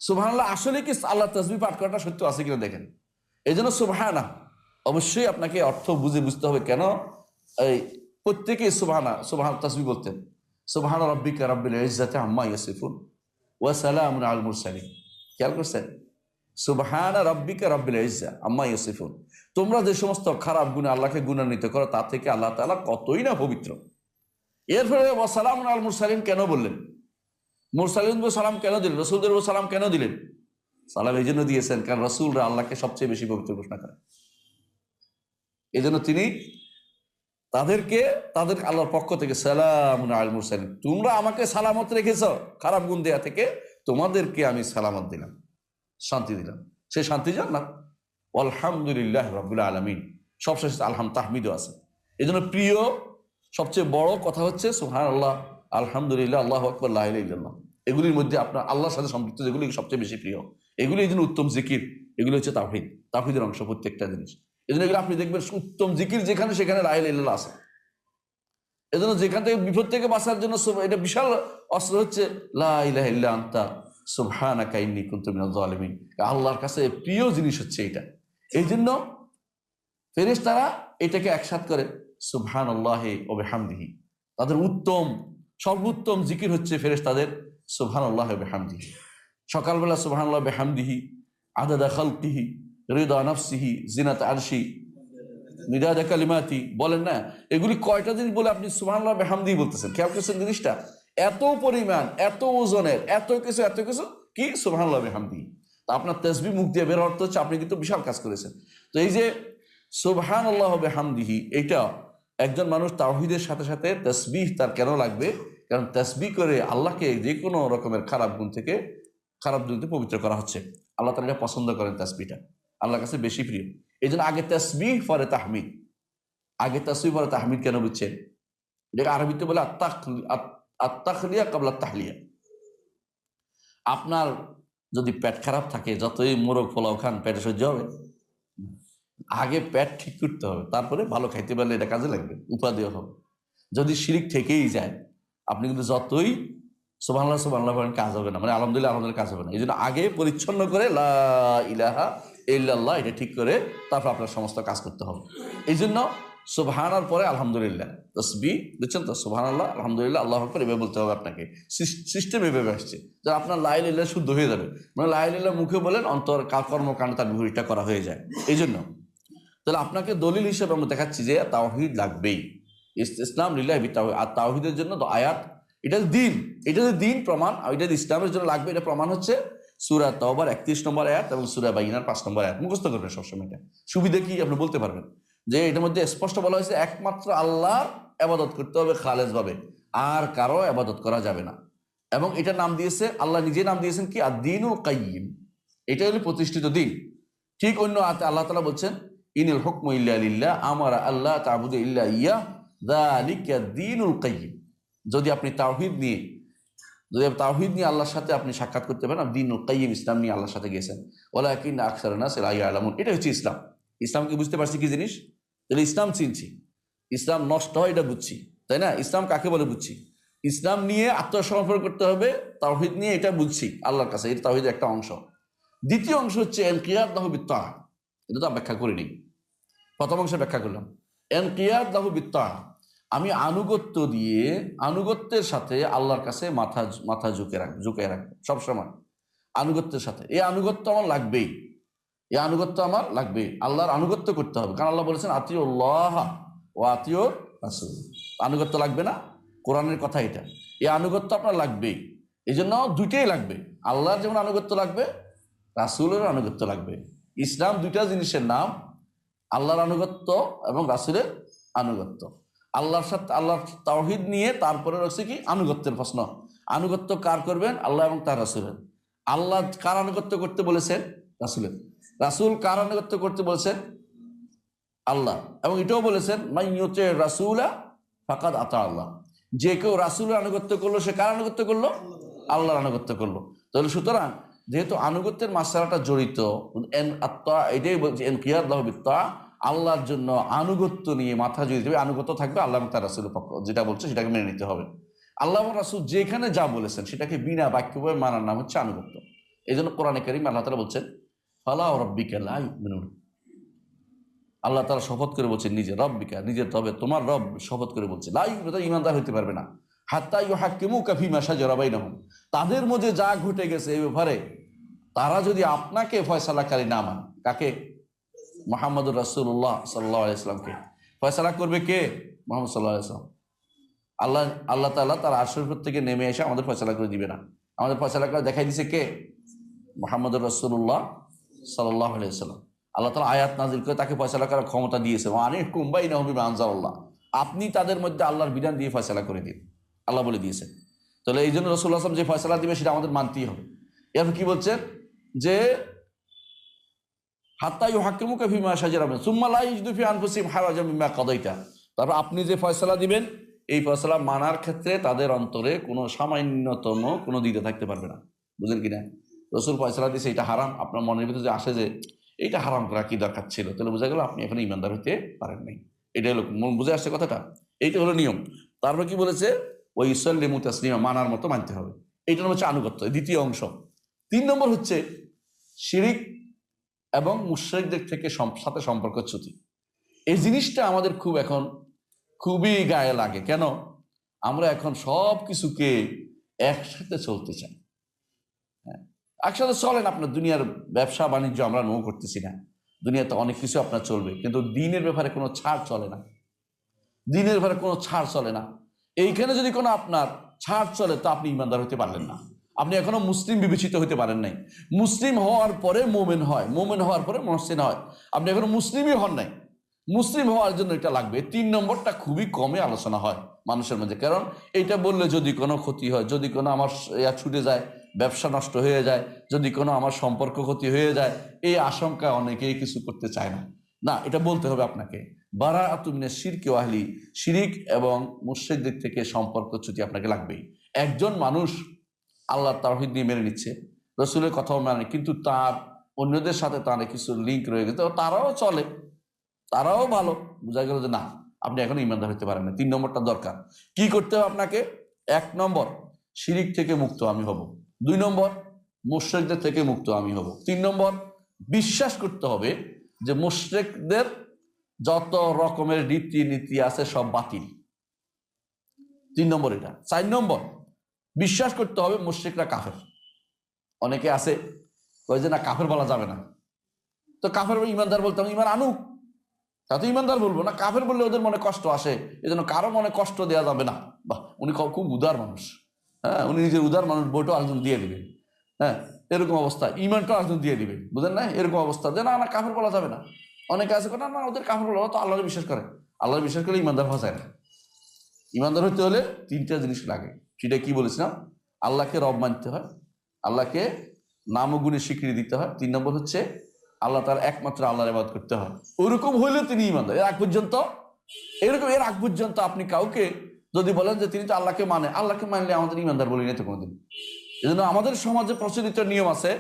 সুবহানাল্লাহ আসলে কি আল্লাহ তাসবিহ পাঠ করাটা সত্য আছে কিনা দেখেন। এই জন্য সুবহানাহ অবশ্যই আপনাকে অর্থ বুঝতে হবে। কেন? এই প্রত্যেকেই সুবহান তাসবিহ বলতেন, সুবহানা রাব্বিকা রাব্বিল ইজ্জাতি আম্মা ইয়াসিফুন ওয়া সালামুন আলাল মুরসালিন। খেয়াল করছেন? সুবহানা রাব্বিকা রাব্বিল ইজ্জা আম্মা ইয়াসিফুন। তোমরা যে সমস্ত খারাপ গুণে আল্লাহকে গুণান্বিত করো তা থেকে আল্লাহ তাআলা কতই না পবিত্র। এরপরে ওয়া সালামুন আলাল মুরসালিন কেন বললেন? মুরসালিনদের সালাম কেন দিলেন? রাসূলদের সালাম কেন দিলেন? সালাম এই জন্য দিয়েছেন কারণ রাসূলরা আল্লাহকে সবচেয়ে বেশি পবিত্র ঘোষণা করেন। এই জন্য তিনি তাদের আল্লাহর পক্ষ থেকে সালামুন আলাল মুরসালিন, তোমরা আমাকে সালামত রেখেছ খারাপ গুণ দেয়া থেকে, তোমাদেরকে আমি সালামত দিলাম, শান্তি দিলাম। সেই শান্তি জান্নাত। আলহামদুলিল্লাহ রাব্বিল আলামিন, সবশেষে তাহমিদও আছে। এই জন্য প্রিয় সবচেয়ে বড় কথা হচ্ছে সুবহানাল্লাহ, আলহামদুলিল্লাহ, আল্লাহু আকবার, লা ইলাহা ইল্লাল্লাহ। এগুলির মধ্যে আপনার আল্লাহর সাথে সম্পৃক্ত যেগুলি সবচেয়ে বেশি প্রিয়, এগুলি এই জন্য উত্তম জিকির। এগুলি হচ্ছে তাওহীদের অংশ প্রত্যেকটা জিনিস। এই জন্য এগুলো আপনি দেখবেন উত্তম জিকির যেখানে সেখানে লা ইলাহা ইল্লাল্লাহ আছে। এই জন্য যেখান থেকে বিপদ থেকে বাঁচার জন্য এটা বিশাল অস্ত্র হচ্ছে লা ইলাহা ইল্লা আনতা সুবহানাকা ইন্নী কুনতু মিনাজ জালিমিন। আল্লাহর কাছে প্রিয় জিনিস হচ্ছে এটা। এই জন্য ফেরেশতারা এটাকে একসাথ করে সুবহানাল্লাহি ওয়া বিহামদিহি। তাদের উত্তম সর্বোত্তম জিকির হচ্ছে ফেরেশতাদের সুবহানাল্লাহি ওয়া বিহামদিহি। সকালবেলা সুবহানাল্লাহি ওয়া বিহামদিহি আদাদা খালকিহি রিদা নাফসিহি জিনাত আরশি মিদাদা কালিমাতি বলেন না, এগুলি কয়টা জিনিস বলে আপনি সুবহানাল্লাহি ওয়া বিহামদিহি বলতেছেন? খেয়াল করছেন জিনিসটা? এত পরিমাণ, এত ওজনের, এত কিছু কি সুবহানাল্লাহি ওয়া বিহামদিহি। তা আপনার তাসবিহ মুখ দিয়ে বের অর্থ হচ্ছে আপনি কিন্তু বিশাল কাজ করেছেন। তো এই যে সুবহানাল্লাহি ওয়া বিহামদিহি, এইটা একজন মানুষ তাওহীদের সাথে সাথে তাসবিহ তার কেন লাগবে? কারণ তাসবিহ করে আল্লাহকে যে কোনো রকমের খারাপ গুণ থেকে পবিত্র করা হচ্ছে। আল্লাহ তাআলা এটা পছন্দ করেন, তাসবিহটা আল্লাহর কাছে বেশি প্রিয়। এই জন্য আগে তাসবিহ পরে তাহমিদ। আগে তাসবিহ পরে তাহমিদ কেন বুঝছেন? এটাকে আরবিতে বলে আত-তাখলিয়া ক্বাবলা তাহলিয়া। আপনার যদি পেট খারাপ থাকে, যতই মোরগ পোলাও খান পেটে সহ্য হবে? আগে পেট ঠিক করতে হবে, তারপরে ভালো খাইতে পারলে এটা কাজে লাগবে, উপাদেয় হবে। যদি শিরিক থেকেই যায়, আপনি কিন্তু যতই সুবহানাল্লাহ বলেন কাজ হবে না, মানে আলহামদুলিল্লাহ কাজ হবে না। এই জন্য আগে পরিচ্ছন্ন করে লা ইলাহা ইল্লাল্লাহ এটা ঠিক করে তারপর আপনার সমস্ত কাজ করতে হবে। এই জন্য সুবহানার পরে আলহামদুলিল্লাহ তাসবিহ, বুঝছেন তো? সুবহানাল্লাহ, আলহামদুলিল্লাহ, আল্লাহু আকবার এভাবে বলতে হবে আপনাকে। সিস্টেম এভাবে আসছে যে আপনার লা ইলাহা ইল্লাল্লাহ শুদ্ধ হয়ে যাবে। মানে লা ইলাহা ইল্লাল্লাহ মুখে বলেন, অন্তর কর্মকাণ্ডে তার বিপরীতটা করা হয়ে যায়। এই জন্য তাহলে আপনাকে দলিল হিসেবে আমরা দেখাচ্ছি যে তাওহীদ লাগবেই। ইসলাম লিল্লাহি বিত্তাওহীদ। আর তাওহীদের জন্য তো আয়াত, এটা দিন, এটা যে দিন প্রমাণ, আর এটা ইসলামের জন্য লাগবে, এটা প্রমাণ হচ্ছে সূরা তাওবার 31 নম্বর আয়াত এবং সূরা বাইনার 5 নম্বর আয়াত। মুখস্থ করবেন সবসময়। এটা সুবিধা কি আপনি বলতে পারবেন যে এটার মধ্যে স্পষ্ট বলা হয়েছে একমাত্র আল্লাহর ইবাদত করতে হবে খালেস ভাবে, আর কারো ইবাদত করা যাবে না। এবং এটা নাম দিয়েছে আল্লাহ নিজে, নাম দিয়েছেন কি? আদ-দীনুল কাইয়্যিম। এটা হলো প্রতিষ্ঠিত দিন। ঠিক অন্য আয়াতে আল্লাহ তাআলা বলছেন ইনিল হুকমু ইল্লা লিল্লাহ আমারা আল্লাহ তা'বুদু ইল্লা ইয়্যাহ যালিকা দীনুল কাইয়্যিম। যদি আপনি তাওহীদ নিয়ে আল্লাহর সাথে আপনি সাক্ষাৎ করতে পারেন, দীনুল কাইয়্যিম, ইসলাম নিয়ে আল্লাহর সাথে গেছেন। ওয়ালাকিন্না আকসারান নাসি লা ইয়ালামুন। এটা হচ্ছে ইসলাম। ইসলামকে বুঝতে পারছি কি জিনিস? তাহলে ইসলাম চিনছি, ইসলাম নষ্ট হয় এটা বুঝছি, তাই না? ইসলাম কাকে বলে বুঝছি। ইসলাম নিয়ে আত্মসমর্পণ করতে হবে, তাওহীদ নিয়ে এটা বুঝছি আল্লাহর কাছে, এটা তাওহীদের একটা অংশ। দ্বিতীয় অংশ হচ্ছে ইনকিয়াদ লাহু বিত্তাআহ। এটা তো ব্যাখ্যা করিনি, প্রথম অংশে ব্যাখ্যা করলাম। ইনকিয়াদ লাহু বিত্তাআহ, আমি আনুগত্যের সাথে আল্লাহর কাছে মাথা ঝুঁকে রাখবো সবসময়, আনুগত্যের সাথে। এই আনুগত্য আমার লাগবেই, আল্লাহর আনুগত্য করতে হবে। কারণ আল্লাহ বলেছেন আতিউল্লাহ ওয়া আতিউর রাসূল। আনুগত্য লাগবে না? কোরআনের কথা এটা। এই আনুগত্য আপনার লাগবেই। এই জন্য দুইটাই লাগবে, আল্লাহর যেমন আনুগত্য লাগবে, রাসূলের আনুগত্য লাগবে। ইসলাম দুইটা জিনিসের নাম, আল্লাহর আনুগত্য এবং রাসূলের আনুগত্য। আল্লাহর সাথে আল্লাহর তাওহীদ নিয়ে তারপরে রয়েছে কি? আনুগত্যের প্রশ্ন। আনুগত্য কার করবেন? আল্লাহ এবং তার রাসূলের। আল্লাহ কার আনুগত্য করতে বলেছেন? রাসূলের। রাসূল কার আনুগত্য করতে বলেছেন? আল্লাহ। এবং এটাও বলেছেন মান ইউতি রাসূলা ফাকাদ আতা আল্লাহ। যে কেউ রাসূলের আনুগত্য করলো সে কার আনুগত্য করলো? আল্লাহর আনুগত্য করলো। তাহলে সুতরাং যেহেতু আনুগত্যের মাসআলাটা জড়িত, এটাই বলছে ইনকিয়াদ লাহু বিত্তাআহ, আল্লাহর জন্য আনুগত্য নিয়ে মাথা ঝুঁকিয়ে দেবে। আনুগত্য থাকবে আল্লাহ এবং তার রাসূলের পক্ষ, যেটা বলছে সেটাকে মেনে নিতে হবে। আল্লাহ এবং রাসূল যেখানে যা বলেছেন সেটাকে বিনা বাক্যভাবে মানার নাম হচ্ছে আনুগত্য। এই জন্য কোরআনে কারীমে আল্লাহ তাআলা বলছেন ফালা রাব্বিকা লা ইউমিনুন। আল্লাহ তাআলা শপথ করে বলছেন নিজে, রব্বিকা, নিজের, তবে তোমার রব শপথ করে বলছে লা ইউমিনুন, ঈমানদার হতে পারবে না হাত্তা ইউহাক্কিমুকা ফীমা শাজারা বাইনাহুম, তাদের মধ্যে যা ঘটে গেছে এই ব্যাপারে তারা যদি আপনাকে ফয়সালাকারী না মানে। কাকে? মুহাম্মদুর রাসূলুল্লাহ সাল্লাল্লাহু আলাইহি ওয়াসাল্লামকে। ফয়সালা করবে কে? মুহাম্মদ সাল্লাল্লাহু আলাইহি ওয়াসাল্লাম। আল্লাহ তাআলা তার আরশের উপর থেকে নেমে এসে আমাদের ফয়সালা করে দিবে না। আমাদের ফয়সালা করে দেখাই দিয়েছে কে? মুহাম্মদুর রাসূলুল্লাহ সাল্লাল্লাহু আলাইহি ওয়াসাল্লাম। আল্লাহ তাআলা আয়াত নাযিল করে তাকে ফয়সালা করার ক্ষমতা দিয়েছে। আনিহকুম বাইনাহুম বিমা আনজালাল্লাহ, আপনি তাদের মধ্যে আল্লাহর বিধান দিয়ে ফয়সালা করে দিন, আল্লাহ বলে দিয়েছেন। তাহলে এই জন্য রাসূলুল্লাহ সাল্লাল্লাহু আলাইহি ওয়াসাল্লাম যে ফয়সালা দিবে সেটা আমাদের মানতেই হবে। এরপর কি বলছেন? যে হাত্তা ইউহাক্কিমুকা ফীমা শাজারা বাইনাহুম সুম্মা লা ইয়াজিদু ফি আনফুসিহিম হারাজাম মিম্মা কাদাইতা, তারপর আপনি যে ফয়সালা দিবেন এই ফয়সালা মানার ক্ষেত্রে তাদের অন্তরে কোনো সামান্যতম কোনো দ্বিধা থাকতে পারবে না। বুঝলেন কিনা? রাসূল ফয়সালা দিয়েছে এটা হারাম, আপনার মনের ভিতরে যে আসে যে এইটা হারাম করা কি দরকার ছিল, তাহলে বোঝা গেল আপনি এখনো ঈমানদার হতে পারেন নাই। এটা হলো, বুঝে আসছে কথাটা? এইটা হলো নিয়ম। তারপর কি বলেছে? ওয়া ইউসাল্লিমু তাসলিমা, মানার মতো মানতে হবে। এইটার হচ্ছে আনুগত্য, দ্বিতীয় অংশ। 3 নম্বর হচ্ছে শিরিক এবং মুশরিকদের থেকে সাথে সম্পর্কচ্যুতি। এই জিনিসটা আমাদের এখন খুবই গায়ে লাগে। কেন? আমরা এখন সব কিছুকে একসাথে চলতে চাই। হ্যাঁ, একসাথে চলেন। আপনার দুনিয়ার ব্যবসা বাণিজ্য আমরা নো করতেছি না, দুনিয়াতে অনেক কিছু আপনার চলবে, কিন্তু দিনের ব্যাপারে কোনো ছাড় চলে না। দিনের ব্যাপারে কোনো ছাড় চলে না। এইখানে যদি কোনো আপনার ছাড় চলে তো আপনি ইমানদার হতে পারলেন না, আপনি এখনো মুসলিম বিবেচিত হতে পারেন নাই। মুসলিম হওয়ার পরে মোমেন হয়, মোমেন হওয়ার পরে মহসিন হয়, আপনি এখনো মুসলিমই হন নাই। মুসলিম হওয়ার জন্য এটা লাগবে। 3 নম্বরটা খুবই কমে আলোচনা হয় মানুষের মধ্যে। কারণ এইটা বললে যদি কোনো ক্ষতি হয়, যদি কোনো আমার ছুটে যায়, ব্যবসা নষ্ট হয়ে যায়, যদি কোনো আমার সম্পর্ক ক্ষতি হয়ে যায়, এই আশঙ্কা অনেকেই কিছু করতে চায় না। না, এটা বলতে হবে আপনাকে, বারাআতু মিনাশ শিরকি ওয়া আহলি, শিরিক এবং মুশরিকদের থেকে সম্পর্কচ্যুতি আপনাকে লাগবেই। একজন মানুষ আল্লাহর তাওহীদ নিয়ে মেনে নিচ্ছে, রাসূলের কথাও মানে, কিন্তু তার অন্যদের সাথে তার কিছু লিঙ্ক রয়ে গেছে, তারাও চলে, তারাও ভালো, বোঝা গেল যে না, আপনি এখনো ইমানদার হতে পারেন না। 3 নম্বরটা দরকার। কি করতে হবে আপনাকে? 1 নম্বর, শিরিক থেকে মুক্ত আমি হব। 2 নম্বর, মুশরিকদের থেকে মুক্ত আমি হব। 3 নম্বর, বিশ্বাস করতে হবে যে মুশরিকদের যত রকমের রীতিনীতি আছে সব বাতিল। 3 নম্বর এটা। 4 নম্বর, বিশ্বাস করতে হবে মুশরিকরা কাফের। অনেকে আছে কয় যে না, কাফের বলা যাবে না, তো কাফের ইমানদার বলতে হবে, ইমান আনুক, তা তো ইমানদার বলবো না। কাফের বললে ওদের মনে কষ্ট আসে, এই জন্য কারো মনে কষ্ট দেওয়া যাবে না। বাহ, উনি খুব উদার মানুষ, হ্যাঁ, উনি নিজের উদার মানুষ, বইটাও একজন দিয়ে দিবে, হ্যাঁ, এরকম অবস্থা, ইমানটাও একজন দিয়ে দিবে, বুঝেন না? এরকম অবস্থা যে না না, কাফের বলা যাবে না। অনেকে আছে না না, ওদের কাফের বলা, তো আল্লাহর বিশ্বাস করে, আল্লাহর বিশ্বাস করলে ইমানদার হওয়া যায় না। ইমানদার হতে হলে 3টা জিনিস লাগে। সেটা কি বলেছিলাম? আল্লাহকে রব মানতে হয়, আল্লাহকে নাম ও গুণে স্বীকৃতি দিতে হয়। 3 নম্বর হচ্ছে আল্লাহ তার একমাত্র আল্লাহর ইবাদত করতে হয়। ওরকম হইলে তিনি ইমানদার। এর আগ পর্যন্ত আপনি কাউকে যদি বলেন যে তিনি তো আল্লাহকে মানে, আল্লাহকে মানলে আমাদের ইমানদার বলি না তো কোনোদিন। এই জন্য আমাদের সমাজে প্রচলিত নিয়ম আছে,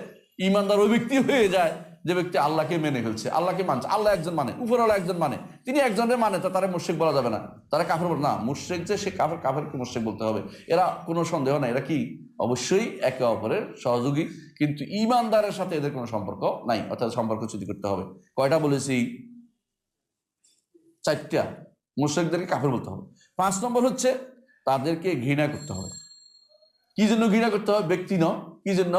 ইমানদার ওই ব্যক্তি হয়ে যায় যে ব্যক্তি আল্লাহকে মেনে ফেলছে, আল্লাহকে মানছে। আল্লাহ একজন মানে, উপরওয়ালা একজন মানে, তিনি একজনের মানে, তো তারা মুশরিক বলা যাবে না, তারা কাফের বলে না। মুশরিক যে সে কাফের, কাফেরকে মুশরিক বলতে হবে। এরা কোনো সন্দেহ নাই, এরা কি অবশ্যই একে অপরের সহযোগী, কিন্তু ইমানদারের সাথে এদের কোনো সম্পর্ক নাই, অর্থাৎ সম্পর্ক চুক্তি করতে হবে। কয়টা বলেছি? 4টা। মুশরিকদেরকে কাফের বলতে হবে। 5 নম্বর হচ্ছে তাদেরকে ঘৃণা করতে হবে। কি জন্য ঘৃণা করতে হবে? ব্যক্তি নয়, কি জন্য?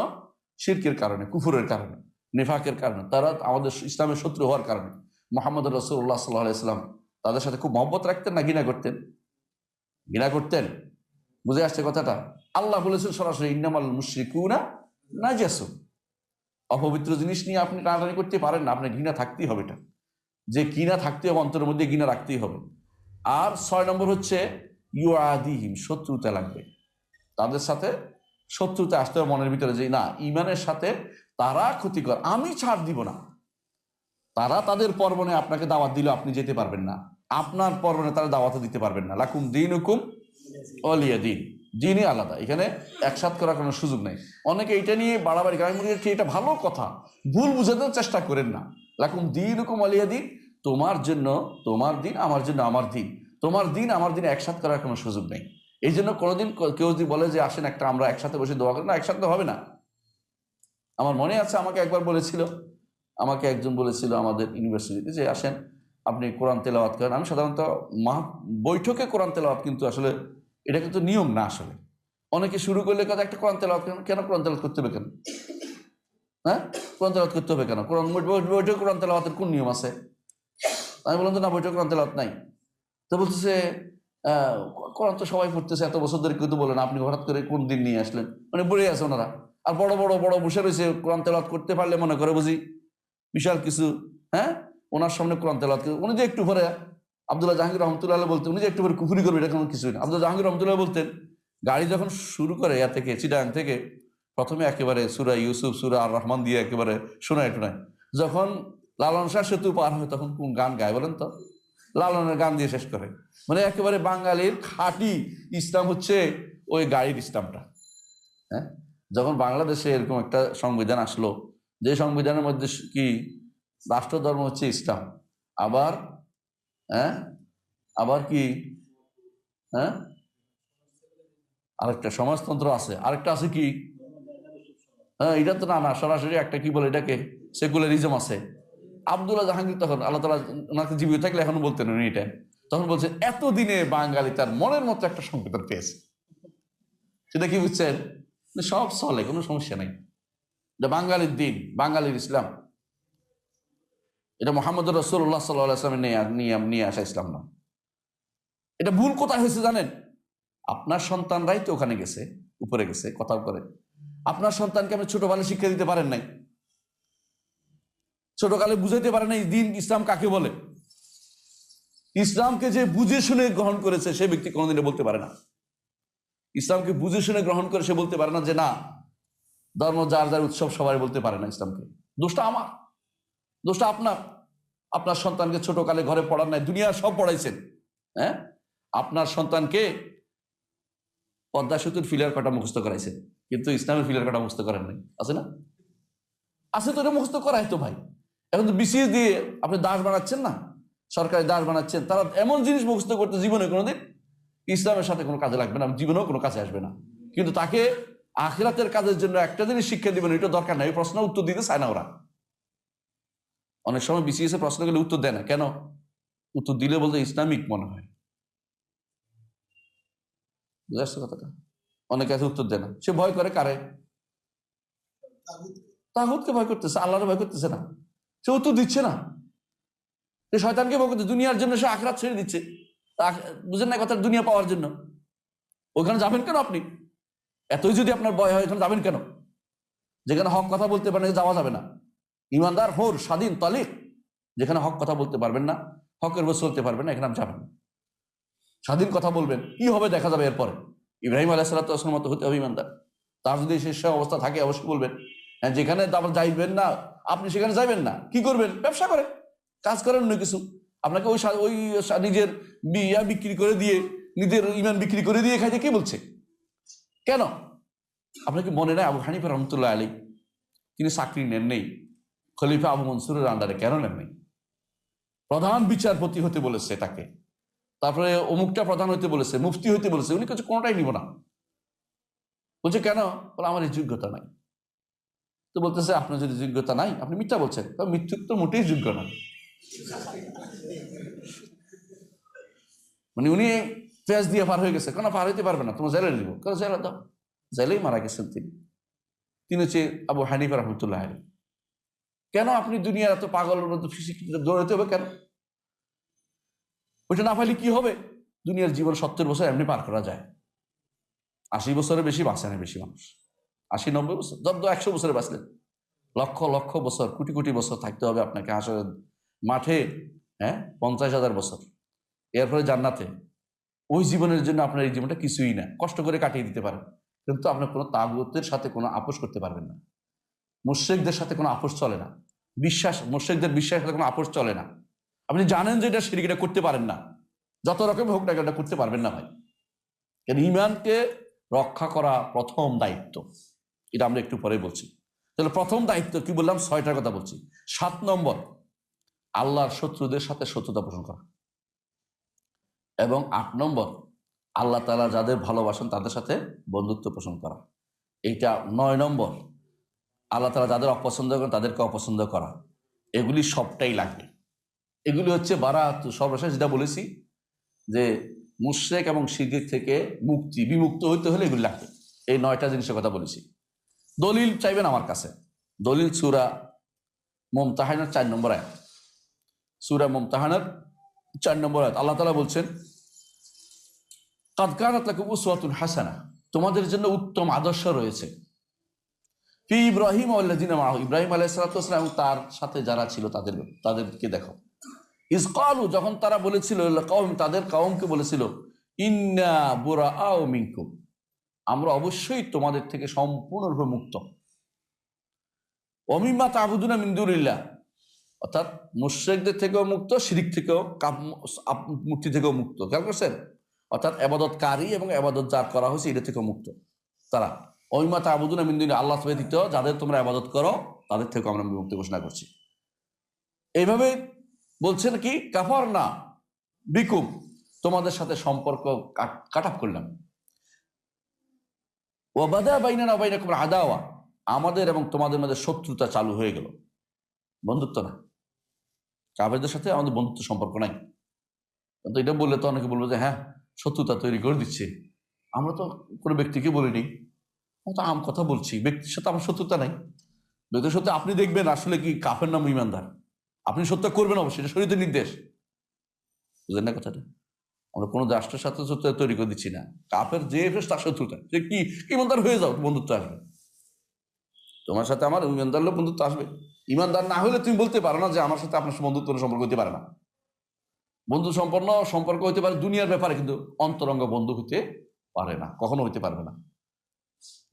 শিরকের কারণে, কুফরের কারণে, নেফাকের কারণে, তারা আমাদের ইসলামের শত্রু হওয়ার কারণে। মুহাম্মদ রাসূলুল্লাহ সাল্লাল্লাহু আলাইহি ওয়াসাল্লাম তাদের সাথে খুব মহব্বত রাখতেন না ঘৃণা করতেন? ঘৃণা করতেন। বুঝে আসছে কথাটা? আল্লাহ বলেছেন সরাসরি, ইন্নামাল মুশরিকুনা নাজাসুন। অপবিত্র জিনিস নিয়ে আপনি টানাটানি করতে পারেন না, আপনার ঘৃণা থাকতেই হবে। এটা যে ঘৃণা থাকতে হবে, অন্তরের মধ্যে ঘৃণা রাখতেই হবে। আর 6 নম্বর হচ্ছে ইউআদিহিম, শত্রুতা লাগবে তাদের সাথে, শত্রুতা আসতে হবে মনের ভিতরে, যে না, ইমানের সাথে তারা ক্ষতিকর, আমি ছাড় দিব না। তারা তাদের পর্বণে আপনাকে দাওয়াত দিলে আপনি যেতে পারবেন না, আপনার পর্বণে তারা দাওয়াত দিতে পারবেন না। লাকুম দীনুকুম ওয়ালিয়া দীন, দিনই আলাদা, এখানে একসাথ করার কোনো সুযোগ নেই। অনেকে এটা নিয়ে বাড়াবাড়ি করে, এটা ভালো কথা, ভুল বুঝাতে চেষ্টা করেন না। লাকুম দীনুকুম ওয়ালিয়া দীন, তোমার জন্য তোমার দিন, আমার জন্য আমার দিন, তোমার দিন আমার দিন একসাথ করার কোনো সুযোগ নেই। এই জন্য কোনোদিন কেউ যদি বলে যে আসেন একটা আমরা একসাথে বসে দোয়া করি, না, একসাথে হবে না। আমার মনে আছে আমাকে একবার বলেছিল, আমাকে একজন বলেছিল আমাদের ইউনিভার্সিটিতে, যে আসেন আপনি কোরআন তেলাওয়াত করেন। আমি সাধারণত বৈঠকে কোরআন তেলাওয়াত কিন্তু আসলে এটা কিন্তু নিয়ম না। আসলে অনেকে শুরু করলে কথা একটা কোরআন তেলাওয়াত করেন, কেন কোরআন তেলাওয়াত করতে হবে কেন? হ্যাঁ, কোরআন তেলাওয়াত করতে হবে কেন? কোরআন বৈঠকে কোরআন তেলাওয়াতের কোন নিয়ম আছে? আমি বললাম তো না, বৈঠকে কোরআন তেলাওয়াত নাই। তো বলতেছে কোরআন তো সবাই পড়তেছে, এত বছর ধরে কেউ তো বলেন, আপনি হঠাৎ করে কোন দিন নিয়ে আসলেন? মানে বলে আছে ওনারা। আর বড় বড় বড় বসে রয়েছে, কোরআন তেলাওয়াত করতে পারলে মনে করে বুঝি বিশাল কিছু। হ্যাঁ, ওনার সামনে কোরআন তেলাওয়াত করে, উনি যে একটু পরে আব্দুল্লাহ জাহাঙ্গীর রহমতুল্লাহ বলতেন, উনি যে একটু পরে কুফরি করবে, এটা কোনো কিছুই না। আব্দুল্লাহ জাহাঙ্গীর রহমতুল্লাহ বলতেন, গাড়ি যখন শুরু করে ইয়া থেকে, চিটাগাং থেকে, প্রথমে একেবারে সূরা ইউসুফ, সূরা আর রহমান দিয়ে একেবারে শোনায় টুনায়। যখন লালন শাহ সেতু পার হয় তখন কোন গান গায় বলেন তো? লালনের গান দিয়ে শেষ করে। মানে একেবারে বাঙালির খাঁটি ইসলাম হচ্ছে ওই গাড়ির ইসলামটা। হ্যাঁ, যখন বাংলাদেশে এরকম একটা সংবিধান আসলো, যে সংবিধানের মধ্যে কি রাষ্ট্র ধর্ম হচ্ছে ইসলাম, আবার হ্যাঁ, আবার কি, আরেকটা সমাজতন্ত্র আছে, আরেকটা আছে কি, হ্যাঁ, এটা তো না সরাসরি একটা কি বলে এটাকে সেকুলারিজম আছে। আব্দুল্লাহ জাহাঙ্গীর তখন আল্লাহ তাআলা ওনাকে জীবিত থাকলে এখনো বলতেন উনি এটা, তখন বলছেন এতদিনে বাঙালি তার মনের মতো একটা সংবিধান পেয়েছে। সেটা কি বুঝছেন? সব চলে, কোনো সমস্যা নেই। এটা বাঙালির দিন, বাঙালির ইসলাম। এটা মোহাম্মদ রাসূলুল্লাহ সাল্লাল্লাহু আলাইহি ওয়াসাল্লামের নিয়ে আসা ইসলাম না। এটা ভুল কোথায় হয়েছে জানেন? আপনার সন্তানরাই তো ওখানে গেছে, উপরে গেছে, কথা করে। আপনার সন্তানকে আপনি ছোটবেলায় শিক্ষা দিতে পারেন নাই, ছোটকালে বুঝাইতে পারেন নাই দিন ইসলাম কাকে বলে। ইসলামকে যে বুঝে শুনে গ্রহণ করেছে সে ব্যক্তি কোনোদিন বলতে পারে না। ইসলামকে বুঝে শুনে গ্রহণ করে সে বলতে পারে না যে না, ধর্ম যার যার উৎসব সবাই বলতে পারে না ইসলামকে। দোষটা আমার, দোষটা আপনার। আপনার সন্তানকে ছোটকালে ঘরে পড়ান নাই, দুনিয়া সব পড়াইছেন। হ্যাঁ, আপনার সন্তানকে পদ্মা সেতুর ফিলার কাটা মুখস্থ করাইছেন, কিন্তু ইসলামের ফিলার কাটা মুখস্থ করেন নাই। আছে না? আছে তো, এটা মুখস্থ করাই তো ভাই। এখন তো বিসিএস দিয়ে আপনি দাস বানাচ্ছেন না, সরকারি দাস বানাচ্ছেন। তারা এমন জিনিস মুখস্থ করতে জীবনে কোনোদিন ইসলামের সাথে কোনো কাজে লাগবে না, জীবনেও কোনো কাজে আসবে না। কিন্তু তাকে আখিরাতের কাজের জন্য একটা জিনিস শিক্ষা দিবেন, এটা দরকার নাই। প্রশ্ন উত্তর দিতে চায় না ওরা। অনেক সময় বিসিএস এর প্রশ্ন করলে উত্তর দেয় না, কেন? উত্তর দিলে বলতে ইসলামিক মনে হয়। বুঝে আসছে কথাটা? অনেকে আছে উত্তর দেয় না, সে ভয় করে কারে? তাগুতকে ভয় করতেছে, আল্লাহর ভয় করতেছে না। সে উত্তর দিচ্ছে না, সে শয়তানকে ভয় করতে, দুনিয়ার জন্য সে আখিরাত ছেড়ে দিচ্ছে। বুঝেন না কথা? দুনিয়া পাওয়ার জন্য ওখানে যাবেন কেন আপনি? এতই যদি আপনার ভয় হয়, এখানে যাবেন কেন? যেখানে হক কথা বলতে পারেন যাওয়া যাবে না। ইমানদার হোর স্বাধীন তালিক, যেখানে হক কথা বলতে পারবেন না, হকের বসে চলতে পারবেন না, এখানে আপনি যাবেন না। স্বাধীন কথা বলবেন, কি হবে দেখা যাবে এরপরে। ইব্রাহিম আলাইহিস সালামের মতো হতে হবে ইমানদার। তার যদি শেষ অবস্থা থাকে অবশ্যই বলবেন। হ্যাঁ, যেখানে আবার যাইবেন না আপনি, সেখানে যাইবেন না, কি করবেন? ব্যবসা করেন, কাজ করেন, অন্য কিছু। আপনাকে ওই নিজের বিয়া বিক্রি করে দিয়ে, নিজের ইমান বিক্রি করে দিয়ে খাইতে কে বলছে? কেন? আপনাকে মনে নেই আবু হানিফা রহমতুল্লাহ আলী তিনি চাকরি নেন নেই খলিফা আবু মনসুরের আন্ডারে? কেন নেন নেই? প্রধান বিচারপতি হতে বলেছে তাকে, তারপরে অমুকটা প্রধান হইতে বলেছে, মুফতি হইতে বলেছে, উনি কিছু কোনোটাই নিব না। বলছে কেন? বলে আমার এই যোগ্যতা নাই। তো বলতেছে আপনার যদি যোগ্যতা নাই, আপনি মিথ্যা বলছেন। মৃত্যুর তো মোটেই যোগ্য না। মানে উনি পেঁয়াজ দিয়ে পার হয়ে গেছে, কেন পার হইতে পারবে না, তোমার জেলে দিব, কেন জেলে দাও। জেলেই মারা গেছেন তিনি হচ্ছে আবু হানিফা রহমতুল্লাহ আলী। কেন আপনি দুনিয়ার এত পাগলের মতো দৌড়াতে হবে কেন? ওইটা না পাইলে কি হবে? দুনিয়ার জীবন 70 বছর এমনি পার করা যায়। 80 বছরের বেশি বাঁচে না বেশি মানুষ। 80-90 বছর, যত 100 বছরে বাঁচলেন, লক্ষ লক্ষ বছর, কোটি কোটি বছর থাকতে হবে আপনাকে হাসরের মাঠে। হ্যাঁ, 50,000 বছর, এরপরে জান্নাতে। ওই জীবনের জন্য আপনার এই জীবনটা কিছুই না, কষ্ট করে কাটিয়ে দিতে পারেন, কিন্তু আপনার কোনো তাগুতের সাথে কোনো আপোষ করতে পারবেন না। মুশরিকদের সাথে কোনো আপোষ চলে না। মুশরিকদের বিশ্বাসের সাথে কোনো আপোষ চলে না। আপনি জানেন যে এটা শিরক, এটা করতে পারেন না, যত রকম হোক না এটা করতে পারবেন না ভাই। কারণ ঈমানকে রক্ষা করা প্রথম দায়িত্ব, এটা আমরা একটু পরে বলছি। তাহলে প্রথম দায়িত্ব কি বললাম? 6টার কথা বলছি। 7 নম্বর, আল্লাহর শত্রুদের সাথে শত্রুতা পোষণ করা। এবং 8 নম্বর, আল্লাহ তাআলা যাদের ভালোবাসেন তাদের সাথে বন্ধুত্ব পোষণ করা। এইটা 9 নম্বর, আল্লাহ তাআলা যাদের অপছন্দ করেন তাদেরকে অপছন্দ করা। এগুলি সবটাই লাগবে। এগুলি হচ্ছে বারাত। সর্বশেষ যেটা বলেছি যে মুশরিক এবং শিরক থেকে বিমুক্ত হইতে হলে এগুলি লাগবে। এই 9টা জিনিসের কথা বলেছি। দলিল চাইবেন আমার কাছে। দলিল সূরা মুমতাহানার 4 নম্বর আয়াত। সূরা মুমতাহানার 4 নম্বর আয়াত আল্লাহ তাআলা বলছেন, কাদ কানাত লাকুম উসওয়াতুন হাসানাহ, তোমাদের জন্য উত্তম আদর্শ রয়েছে। ফি ইব্রাহিম ওয়াল্লাযিনা মাআহু, ইব্রাহিম আলাইহিস সালাতু ওয়াস সালাম এবং তার সাথে যারা ছিল তাদেরকে দেখো। ইজ ক্বালু, যখন তারা বলেছিল, তাদের কওমকে বলেছিল, ইন্না বুরাআউ মিনকুম, আমরা অবশ্যই তোমাদের থেকে সম্পূর্ণরূপে মুক্ত। ওয়া মিম্মা তা'বুদুনা মিন দুনিল্লাহ, অর্থাৎ মুশরিকদের থেকেও মুক্ত, শিরক থেকেও, মূর্তি থেকেও মুক্ত। খেয়াল করছেন? অর্থাৎ ইবাদতকারী এবং ইবাদত যার করা হয়েছে এটা থেকেও মুক্ত তারা। ওয়া মিম্মা তা'বুদুনা মিন দুনিল্লাহ, আল্লাহ ব্যতীত যাদের তোমরা ইবাদত করো তাদের থেকেও আমরা মুক্তি ঘোষণা করছি। এইভাবে বলছেন কি, কাফারনা বিকুম, তোমাদের সাথে সম্পর্ক কাট অফ করলাম। ওয়া বাদা বাইনানা ওয়া বাইনাকুম আদাওয়া, আমাদের এবং তোমাদের মধ্যে শত্রুতা চালু হয়ে গেল, বন্ধুত্ব না, কাফেরদের সাথে আমাদের বন্ধুত্ব সম্পর্ক নাই। তো এটা বললে তো অনেকে বলবো যে হ্যাঁ শত্রুতা তৈরি করে দিচ্ছে। আমরা তো কোনো ব্যক্তিকে বলিনি, আমরা তো আম কথা বলছি, ব্যক্তির সাথে আমার শত্রুতা নাই। ব্যক্তির সাথে আপনি দেখবেন আসলে কি কাফের নাম ইমানদার, আপনি সত্য করবেন অবশ্যই, এটা শরীয়তের নির্দেশ। বুঝলেন না কথাটা? আমরা কোনো রাষ্ট্রের সাথে শত্রুতা তৈরি করে দিচ্ছি না। কাফের যে তার শত্রুতা, সে কি ইমানদার হয়ে যাও, বন্ধুত্ব আসবে। তোমার সাথে আমার ইমানদার লোক বন্ধুত্ব আসবে। ইমানদার না হলে তুমি বলতে পারো না যে আমার সাথে আপনার বন্ধুত্ব সম্পর্ক হতে পারে না। বন্ধু সম্পন্ন সম্পর্ক হতে পারে দুনিয়ার ব্যাপারে, কিন্তু অন্তরঙ্গ বন্ধু হতে পারে না, কখনো হইতে পারবে না।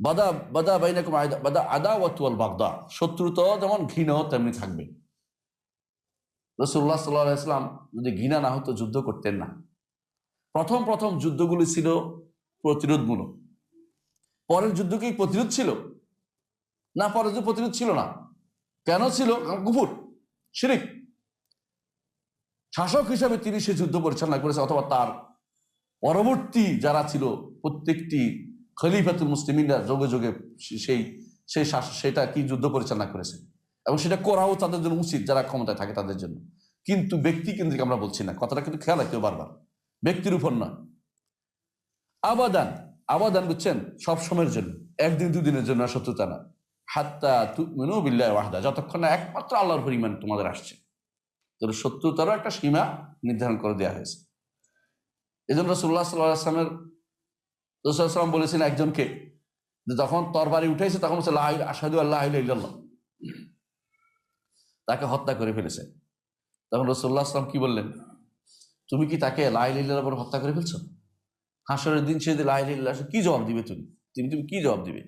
বাদা বাদা বাইনাকুম বাদা আদাওয়াতু ওয়াল বাগদা, শত্রুতা যেমন ঘৃণা তেমনি থাকবে। রাসূলুল্লাহ সাল্লাল্লাহু আলাইহি ওয়াসাল্লাম যদি ঘৃণা না হতো যুদ্ধ করতেন না। প্রথম প্রথম যুদ্ধগুলি ছিল প্রতিরোধমূলক। পরের যুদ্ধ কি প্রতিরোধ ছিল না? পরের যুদ্ধ প্রতিরোধ ছিল না। কেন ছিল? কুফর, শিরক। শাসক হিসাবে তিনি সে যুদ্ধ পরিচালনা করেছে, অথবা তার পরবর্তী যারা ছিল প্রত্যেকটি খলিফাতুল মুসলিমিনরা যোগে যোগে সেই সেই সেটা কি যুদ্ধ পরিচালনা করেছে, এবং সেটা করাও তাদের জন্য উচিত যারা ক্ষমতায় থাকে তাদের জন্য। কিন্তু ব্যক্তি কেন্দ্রিক আমরা বলছি না, কথাটা কিন্তু খেয়াল রাখতে বারবার, ব্যক্তির উপর নয়। আবাদান, আবাদান বুঝছেন, সব সময়ের জন্য, একদিন দুদিনের জন্য শত্রুতা না। হাত্তা তুমিনু বিল্লাহি ওয়াহদা, যতক্ষণ না একমাত্র আল্লাহর উপর ঈমান তোমাদের আসছে। তো শত্রুতারও একটা সীমা নির্ধারণ করে দেওয়া হয়েছে। এই জন্য রাসূলুল্লাহ সাল্লাল্লাহু আলাইহি ওয়াসাল্লামের রাসূল সাল্লাম বলেছেন একজনকে, যে যখন তরবারি উঠেছে তখন বলছে লা আশহাদু আল্লা ইলাহা ইল্লাল্লাহ, তাকে হত্যা করে ফেলেছে। তখন রাসূলুল্লাহ সাল্লাম কি বললেন? তুমি কি তাকে লা ইলাহা ইল্লাল্লাহ বলে হত্যা করে ফেলছো? হাসরের দিন সে লা ইলাহা ইল্লাল্লাহ কি জবাব দিবে? তুমি কি জবাব দিবে?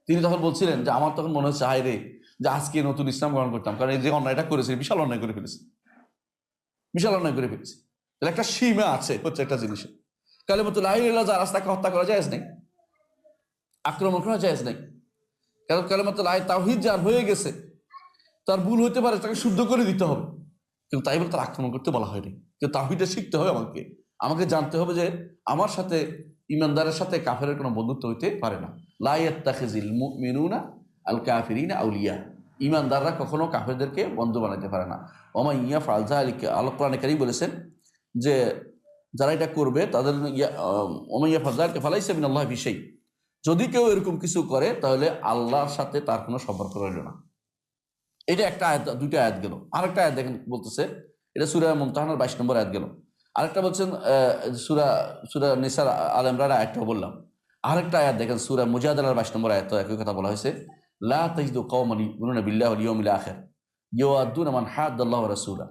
তিনি তখন বলছিলেন যে আমার তখন মনে হচ্ছে হায় রে, যে আজকে নতুন ইসলাম গ্রহণ করতাম, কারণ এই যে অন্যায়টা করেছে বিশাল অন্যায় করে ফেলেছে, বিশাল অন্যায় করে ফেলেছে। তাহলে একটা সীমা আছে প্রত্যেকটা জিনিসের। কালেমাতুল লা ইলাহা ইল্লাল্লাহ যার তাকে হত্যা করা জায়েজ নেই, আক্রমণ করা জায়েজ নেই। কারণ কালেমাতুল তাওহীদ যার হয়ে গেছে, তার ভুল হতে পারে, তাকে শুদ্ধ করে দিতে হবে, কিন্তু তাই বলে তার আক্রমণ করতে বলা হয়নি। কিন্তু তাওহীদটা শিখতে হবে আমাকে জানতে হবে যে আমার সাথে ইমানদারের সাথে কাফেরের কোনো বন্ধুত্ব হইতে পারে না। লা ইয়াত্তাখিযুল মুমিনুনা আল কাফিরিনা আউলিয়া, ইমানদাররা কখনো কাফেরদেরকে বন্ধু বানাইতে পারে না। ওমা ইয়াফআল যালিকা, আল্লাহ কোরআনে কারীম বলেছেন যে যারা এটা করবে তাদের ওমা ইয়াফআল যালিকা ফালাইসা মিনাল্লাহি বিশাই, যদি কেউ এরকম কিছু করে তাহলে আল্লাহর সাথে তার কোনো সম্পর্ক রইল না। এটা একটা আয়াত, দুইটা আয়াত গেল। আরেকটা আয়াত দেখেন বলতেছে, এটা সূরা মুমতাহানার 22 নম্বর আয়াত গেল। আরেকটা বলছেন সূরা নিসার আল ইমরান আয়াতটাও বললাম। আরেকটা আয়াত দেখেন সূরা মুজাদালার 22 নম্বর আয়াত, একই কথা বলা হয়েছে, লা তাজিদু কওমান ইউমিনুনা বিল্লাহি ওয়াল ইয়াউমিল আখির ইউআদ্দুনা মান হাদ্দাল্লাহু ওয়া রাসূলা,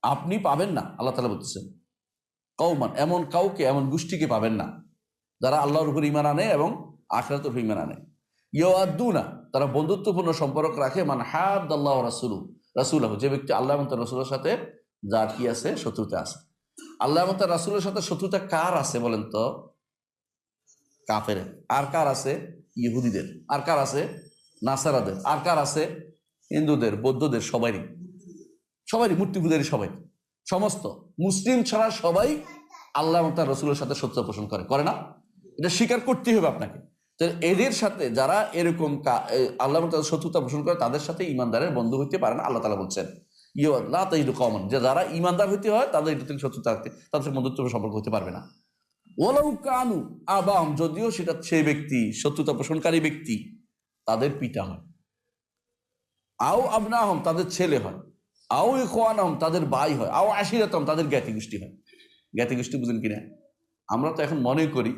আপনি পাবেন না, আল্লাহ তাআলা বলতেছেন, কওমান, এমন কাউকে, এমন গোষ্ঠীকে পাবেন না যারা আল্লাহর উপর ঈমান আনে এবং আখিরাতের উপর ঈমান আনে। ইউআদ্দুনা, তারা বন্ধুত্বপূর্ণ সম্পর্ক রাখে, মান হাদ্দাল্লাহু ওয়া রাসূলাহু, যে ব্যক্তি আল্লাহ এবং তার রাসূলের সাথে যার কি আছে, শত্রুতা আছে। আল্লাহ এবং তার রাসূলের সাথে শত্রুতা কার আছে বলেন তো? কাফের। আর কার আছে? ইহুদিদের। আর কার আছে? নাসারাদের। আর কার আছে? হিন্দুদের, বৌদ্ধদের, সবারই মূর্তি পূজারী, সবাই, সমস্ত মুসলিম ছাড়া সবাই আল্লাহ এবং তার রাসূলের সাথে শত্রুতা পোষণ করে না? এটা স্বীকার করতেই হবে আপনাকে। তো এদের সাথে যারা এরকম আল্লাহ এবং তাদের শত্রুতা পোষণ করে, তাদের সাথে ইমানদারের বন্ধু হইতে পারে না। আল্লাহ তাআলা বলছেন লা তাজিদু কওমান, যে যারা ইমানদার হইতে হয় তাদের এটা থেকে শত্রুতা রাখতে, তাদের সাথে বন্ধুত্ব সম্পর্ক হতে পারবে না। ওয়ালাউ কানু আবাম, যদিও সেটা সেই ব্যক্তি, শত্রুতা পোষণকারী ব্যক্তি, তাদের পিতা হয়, আও আবনাহম, তাদের ছেলে হয়, আও ইখওয়ানাহম, তাদের ভাই হয়, আও আশিরাতাহম, তাদের জ্ঞাতি গোষ্ঠী হয়। জ্ঞাতি গোষ্ঠী বুঝেন কিনা? আমরা তো এখন মনে করি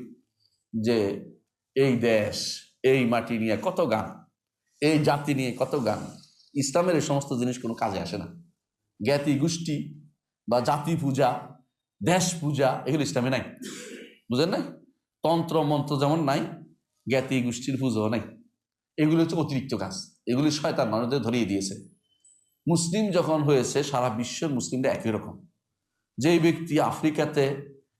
যে এই দেশ, এই মাটি নিয়ে কত গান, এই জাতি নিয়ে কত গান। ইসলামের এই সমস্ত জিনিস কোনো কাজে আসে না। জ্ঞাতি গোষ্ঠী বা জাতি পূজা, দেশ পূজা, এগুলো ইসলামে নাই, বুঝেন না? তন্ত্র মন্ত্র যেমন নাই, জ্ঞাতি গোষ্ঠীর পুজোও নাই। এগুলো হচ্ছে অতিরিক্ত কাজ, এগুলি শয়তান মানুষদের ধরিয়ে দিয়েছে। মুসলিম যখন হয়েছে, সারা বিশ্বের মুসলিমরা একই রকম। যেই ব্যক্তি আফ্রিকাতে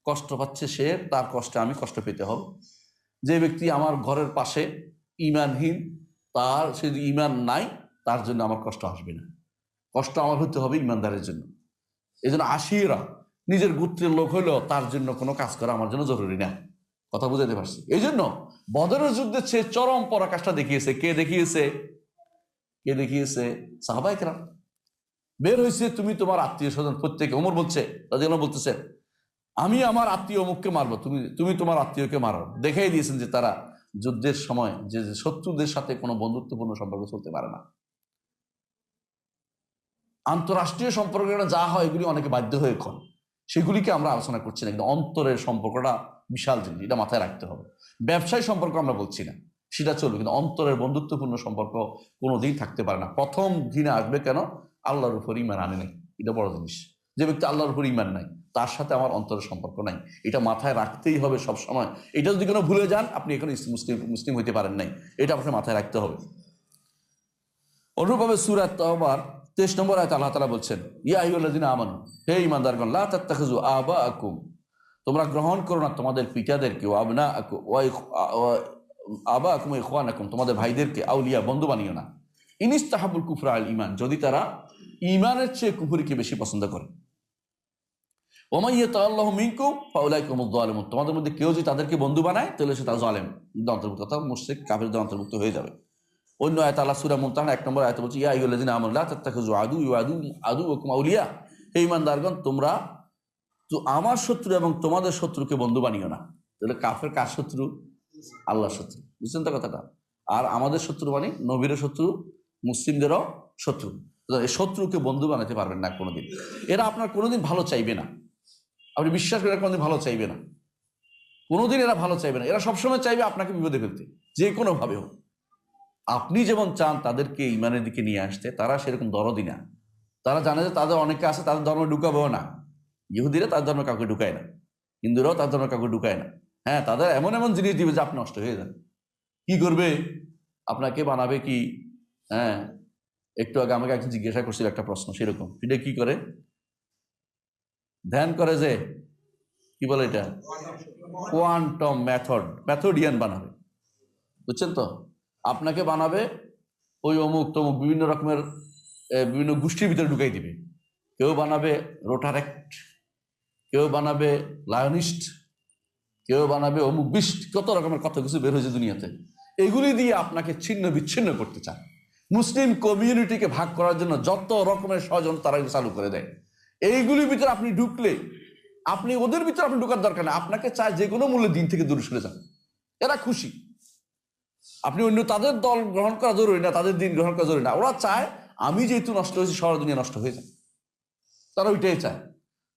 কষ্ট পাচ্ছে, সে তার কষ্টে আমি কষ্ট পেতে হবে। যে ব্যক্তি আমার ঘরের পাশে ইমানহীন, তার সে ইমান নাই, তার জন্য আমার কষ্ট আসবে না। কষ্ট আমার হতে হবে ইমানদারের জন্য। এই জন্য আশিরা, নিজের গোত্রের লোক হইলেও তার জন্য কোনো কাজ করা আমার জন্য জরুরি না। কথা বুঝাতে পারছি? এই জন্য বদরের যুদ্ধের চেয়ে চরম পরাকাষ্ঠা দেখিয়েছে কে দেখিয়েছে? সাহাবায়ে কেরাম। বের হয়েছে, তুমি তোমার আত্মীয় স্বজন প্রত্যেকে, ওমর বলছে, রাদিয়াল্লাহু আনহু বলতেছে, আমি আমার আত্মীয় অমুককে মারবো, তুমি তোমার আত্মীয়কে মারো। দেখাই দিয়েছেন যে তারা যুদ্ধের সময় যে শত্রুদের সাথে কোনো বন্ধুত্বপূর্ণ সম্পর্ক চলতে পারে না। আন্তরাষ্ট্রীয় সম্পর্ক যা হয় এগুলি অনেকে বাধ্য হয়ে করেন, সেগুলিকে আমরা আলোচনা করছি না। কিন্তু অন্তরের সম্পর্কটা বিশাল জিনিস, এটা মাথায় রাখতে হবে। ব্যবসায়ী সম্পর্ক আমরা বলছি না, সেটা চলবে, কিন্তু অন্তরের বন্ধুত্বপূর্ণ সম্পর্ক কোনোদিন থাকতে পারে না। প্রথম ঘৃণা আসবে কেন? আল্লাহর উপর ইমান আনে নাই, এটা বড় জিনিস। যে ব্যক্তি আল্লাহর উপর ইমান নাই, তার সাথে আমার অন্তরের সম্পর্ক নাই, এটা মাথায় রাখতেই হবে সব সময়। এটা যদি কোনো ভুলে যান, আপনি এখানে মুসলিম হইতে পারেন নাই, এটা আপনার মাথায় রাখতে হবে। অনুরূপভাবে সূরা তাওবার 23 নম্বর আয়াতে আল্লাহ তাআলা বলছেন, ইয়া আইয়ুহাল্লাযিনা আমানু, হে ঈমানদারগণ, লা তাত্তাখিযু আবাআকুম, তোমরা গ্রহণ করো না তোমাদের পিতাদেরকে, ওয়া আবনাআকুম আবাআকুম ওয়া ইখওয়ানাকুম, তোমাদের ভাইদেরকে আউলিয়া বন্ধু বানিও না। ইনিস্তাহাবুল কুফরা আল ঈমান, যদি তারা ঈমানের চেয়ে কুফরিকে বেশি পছন্দ করে। ওয়া মান ইয়াতাআল্লাহু মিনকুম ফাউলাইকা হুমুয যালিমুন, তোমাদের মধ্যে কেউ যদি তাদেরকে বন্ধু বানায় তাহলে সে তার জালেম অন্তর্ভুক্ত, অর্থাৎ মুশরিক কাফিরদের অন্তর্ভুক্ত হয়ে যাবে। অন্য আয়াত আল্লাহ সূরা মুমতাহানা 1 নম্বর আয়াতে বলছে, ইয়া আইয়ুহাল্লাযিনা আমানু লা তাত্তাখিযু আদুওয়ি ওয়া আদুওয়াকুম আউলিয়া, হে ঈমানদারগণ, তোমরা তো আমার শত্রু এবং তোমাদের শত্রুকে বন্ধু বানিও না। তাহলে কাফের কার শত্রু? আল্লাহর শত্রু। বুঝছেন তো কথাটা? আর আমাদের শত্রু মানে নবীর শত্রু, মুসলিমদেরও শত্রু। এই শত্রুকে বন্ধু বানাতে পারবেন না কোনোদিন। এরা আপনার কোনোদিন ভালো চাইবে না, আপনি বিশ্বাস করে কোনোদিন ভালো চাইবে না, কোনোদিন এরা ভালো চাইবে না। এরা সবসময় চাইবে আপনাকে বিপদে ফেলতে, যে কোনোভাবে হোক। আপনি যেমন চান তাদেরকে ইমানের দিকে নিয়ে আসতে, তারা সেরকম দরদি না। তারা জানে যে তাদের অনেকে আছে, তাদের ধর্ম ঢুকাবেও না। ইহুদিরা তার ধর্ম কাউকে ঢুকায় না, হিন্দুরাও তার ধর্ম কাউকে ঢুকায় না। হ্যাঁ, তাদের এমন এমন জিনিস দিবে যে আপনি নষ্ট হয়ে যান। কি করবে? আপনাকে বানাবে কি? হ্যাঁ, একটু আগে আমাকে একজন জিজ্ঞাসা করছিল একটা প্রশ্ন, সেরকম। এটা কি করে? ধ্যান করে যে, কি বলে এটা, কোয়ান্টাম মেথডিয়ান বানাবে। বুঝছেন তো? আপনাকে বানাবে ওই অমুক তমুক বিভিন্ন রকমের বিভিন্ন গোষ্ঠীর ভিতরে ঢুকাই দিবে। কেউ বানাবে রোটারেক্ট, কেউ বানাবে লায়নিস্ট, কেউ বানাবে অমুক বিষ্ট, কত রকমের কত কিছু বের হয়েছে দুনিয়াতে। এগুলি দিয়ে আপনাকে ছিন্ন বিচ্ছিন্ন করতে চায়। মুসলিম কমিউনিটিকে ভাগ করার জন্য যত রকমের ষড়যন্ত্র তারা চালু করে দেয়। এইগুলির ভিতরে আপনি ঢুকলে, আপনি ওদের ভিতরে আপনি ঢুকার দরকার নেই, আপনাকে চায় যে কোনো মূল্যে দিন থেকে দূরে সরে যান। এরা খুশি। আপনি অন্য তাদের দল গ্রহণ করা জরুরি না, তাদের দিন গ্রহণ করা জরুরি না। ওরা চায় আমি যেহেতু নষ্ট হয়েছি, সারা দুনিয়া নষ্ট হয়ে যায়। তারা ওইটাই চায়,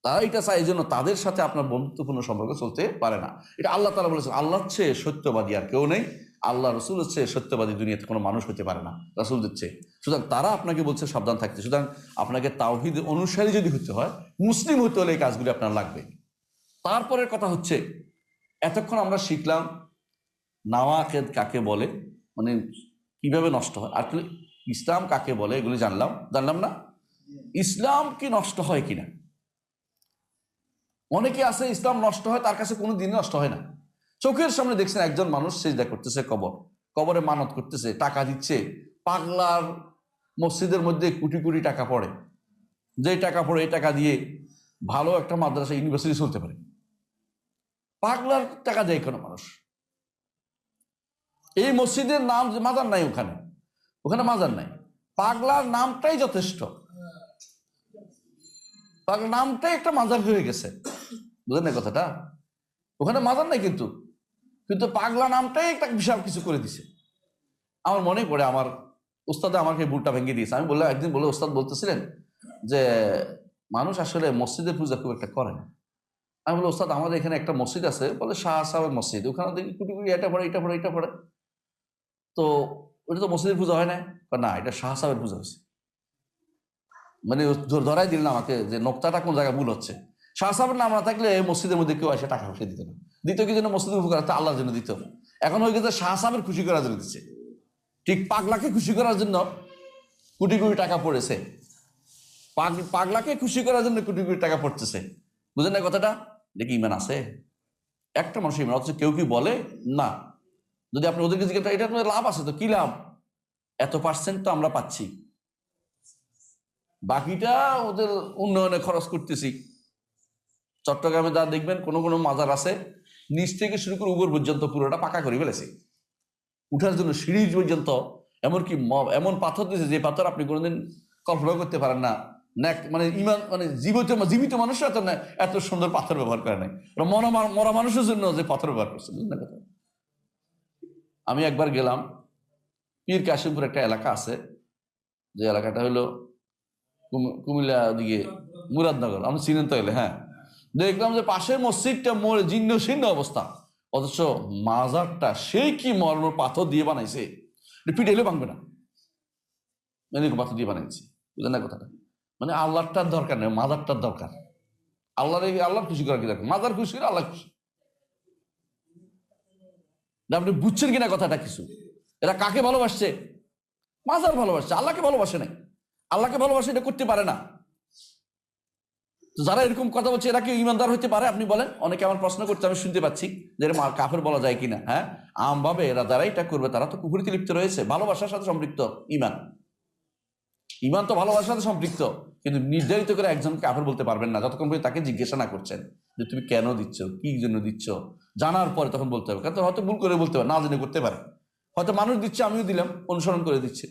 তারা এটা চায়। এই জন্য তাদের সাথে আপনার বন্ধুত্বপূর্ণ সম্পর্ক চলতে পারে না। এটা আল্লাহ তাআলা বলেছেন, আল্লাহর চেয়ে সত্যবাদী আর কেউ নেই, আল্লাহ রসুলের চেয়ে সত্যবাদী দুনিয়াতে কোনো মানুষ হতে পারে না রাসূলদের চেয়ে। সুতরাং তারা আপনাকে বলছে সাবধান থাকতে। সুতরাং আপনাকে তাওহীদ অনুসারী যদি হতে হয়, মুসলিম হতে হলে এই কাজগুলি আপনার লাগবে। তারপরের কথা হচ্ছে, এতক্ষণ আমরা শিখলাম নাওয়াকেদ কাকে বলে, মানে কিভাবে নষ্ট হয়। আসলে ইসলাম কাকে বলে এগুলি জানলাম না। ইসলাম কি নষ্ট হয় কিনা? অনেকে আছে ইসলাম নষ্ট হয়, তার কাছে কোনো দিন নষ্ট হয় না। চোখের সামনে দেখছেন একজন মানুষ সিজদা করতেছে, কবরে মানত করতেছে, টাকা দিচ্ছে। পাগলার মসজিদের মধ্যে কোটি কোটি টাকা পড়ে, যে টাকা পড়ে এই টাকা দিয়ে ভালো একটা মাদ্রাসা ইউনিভার্সিটি চলতে পারে। পাগলার টাকা দেয় কোনো মানুষ? এই মসজিদের নাম মাজার নাই, ওখানে মাজার নাই, পাগলার নামটাই যথেষ্ট। পাগলার নামটাই একটা মাজার হয়ে গেছে। বুঝলেন না কথাটা? ওখানে মাজার নাই, কিন্তু পাগলা নামটাই একটা বিশাল কিছু করে দিছে। আমার মনে পড়ে, আমার উস্তাদ আমাকে বুটটা ভেঙে দিয়েছে। আমি বললাম, একদিন বলে উস্তাদ বলতেছিলেন যে মানুষ আসলে মসজিদের পূজা খুব একটা করে না। আমি বললাম, উস্তাদ আমাদের এখানে একটা মসজিদ আছে, বলে শাহ সাহেবের মসজিদ, ওখানে দেখি কোটি কোটি এটা পড়ে। তো ওটা তো মসজিদের পূজা হয় না? না, এটা শাহ সাহেবের পূজা হয়েছে। মানে ধরাই দিলেন আমাকে যে নোক্তাটা কোন জায়গায় ভুল হচ্ছে। শাহ সাহেবের নাম না থাকলে মসজিদের মধ্যে কেউ এসে টাকা পয়সা দিত না। দিত কি জন্য? মসজিদের উপকার, আল্লাহর জন্য দিত। এখন হয়ে গেছে শাহ সাহেবের খুশি করার জন্য দিচ্ছে। ঠিক পাগলাকে খুশি করার জন্য কোটি কোটি টাকা পড়েছে, পাগলাকে খুশি করার জন্য কোটি কোটি টাকা পড়তেছে। বুঝেন না কথাটা? দেখি ইমান আছে একটা মানুষ ইমান, অথচ কেউ কি বলে না। যদি আপনি ওদেরকে জিজ্ঞাসা, এটা আপনাদের লাভ আছে তো, কি লাভ? এত % তো আমরা পাচ্ছি, বাকিটা ওদের উন্নয়নে খরচ করতেছি। চট্টগ্রামে যা দেখবেন, কোনো মাজার আছে নিচ থেকে শুরু করে উপর পর্যন্ত পুরোটা পাকা করে ফেলেছে। উঠার জন্য সিঁড়ি পর্যন্ত এমনকি এমন পাথর দিয়েছে যে পাথর আপনি কোনোদিন কল্পনা করতে পারেন না। মানে ইমান মানে জীবিত মানুষরা এত এত সুন্দর পাথর ব্যবহার করে নাই, মরা মানুষের জন্য যে পাথর ব্যবহার করছে, বুঝলেন না কথা। আমি একবার গেলাম পীর কাশিমপুর, একটা এলাকা আছে, যে এলাকাটা হলো কুমিল্লা দিকে মুরাদনগর, আমি চিনেন তো এলে। হ্যাঁ, দেখলাম যে পাশের মসজিদটা মরে জীর্ণ শীর্ণ অবস্থা, অথচ মাজারটা সেই কি মরণ পাথর দিয়ে বানাইছে, পিঠে এলে ভাঙবে না, পাথর দিয়ে বানাইছে। বুঝলেন না কথাটা। মানে আল্লাহটার দরকার নেই, মাজারটার দরকার। আল্লাহ খুশি করার কি দরকার, মাজার খুশি করে আল্লাহ খুশি। আপনি বুঝছেন কিনা কথাটা কিছু? এরা কাকে ভালোবাসছে? মাজার ভালোবাসছে, আল্লাহকে ভালোবাসে নাই। আল্লাহকে ভালোবাসে এটা করতে পারে না। তো যারা এরকম কথা বলছে এরা কি ইমানদার হইতে পারে? আপনি বলেন। অনেকে আমার প্রশ্ন করছে, আমি শুনতে পাচ্ছি যে কাফের বলা যায় কিনা। হ্যাঁ, আমভাবে এরা যারা এটা করবে তারা তো কুফরিতে লিপ্ত রয়েছে, ভালোবাসার সাথে সম্পৃক্ত। ইমান তো ভালোবাসার সাথে সম্পৃক্ত, কিন্তু নির্ধারিত করে একজনকে কাফের বলতে পারবেন না যতক্ষণ পর্যন্ত তাকে জিজ্ঞাসা না করছেন যে তুমি কেন দিচ্ছ, কি জন্য দিচ্ছ। জানার পরে তখন বলতে হবে, কারণ হয়তো ভুল করে বলতে পারে, না জেনে করতে পারে। হয়তো মানুষ দিচ্ছে, আমিও দিলাম, অনুসরণ করে দিচ্ছে,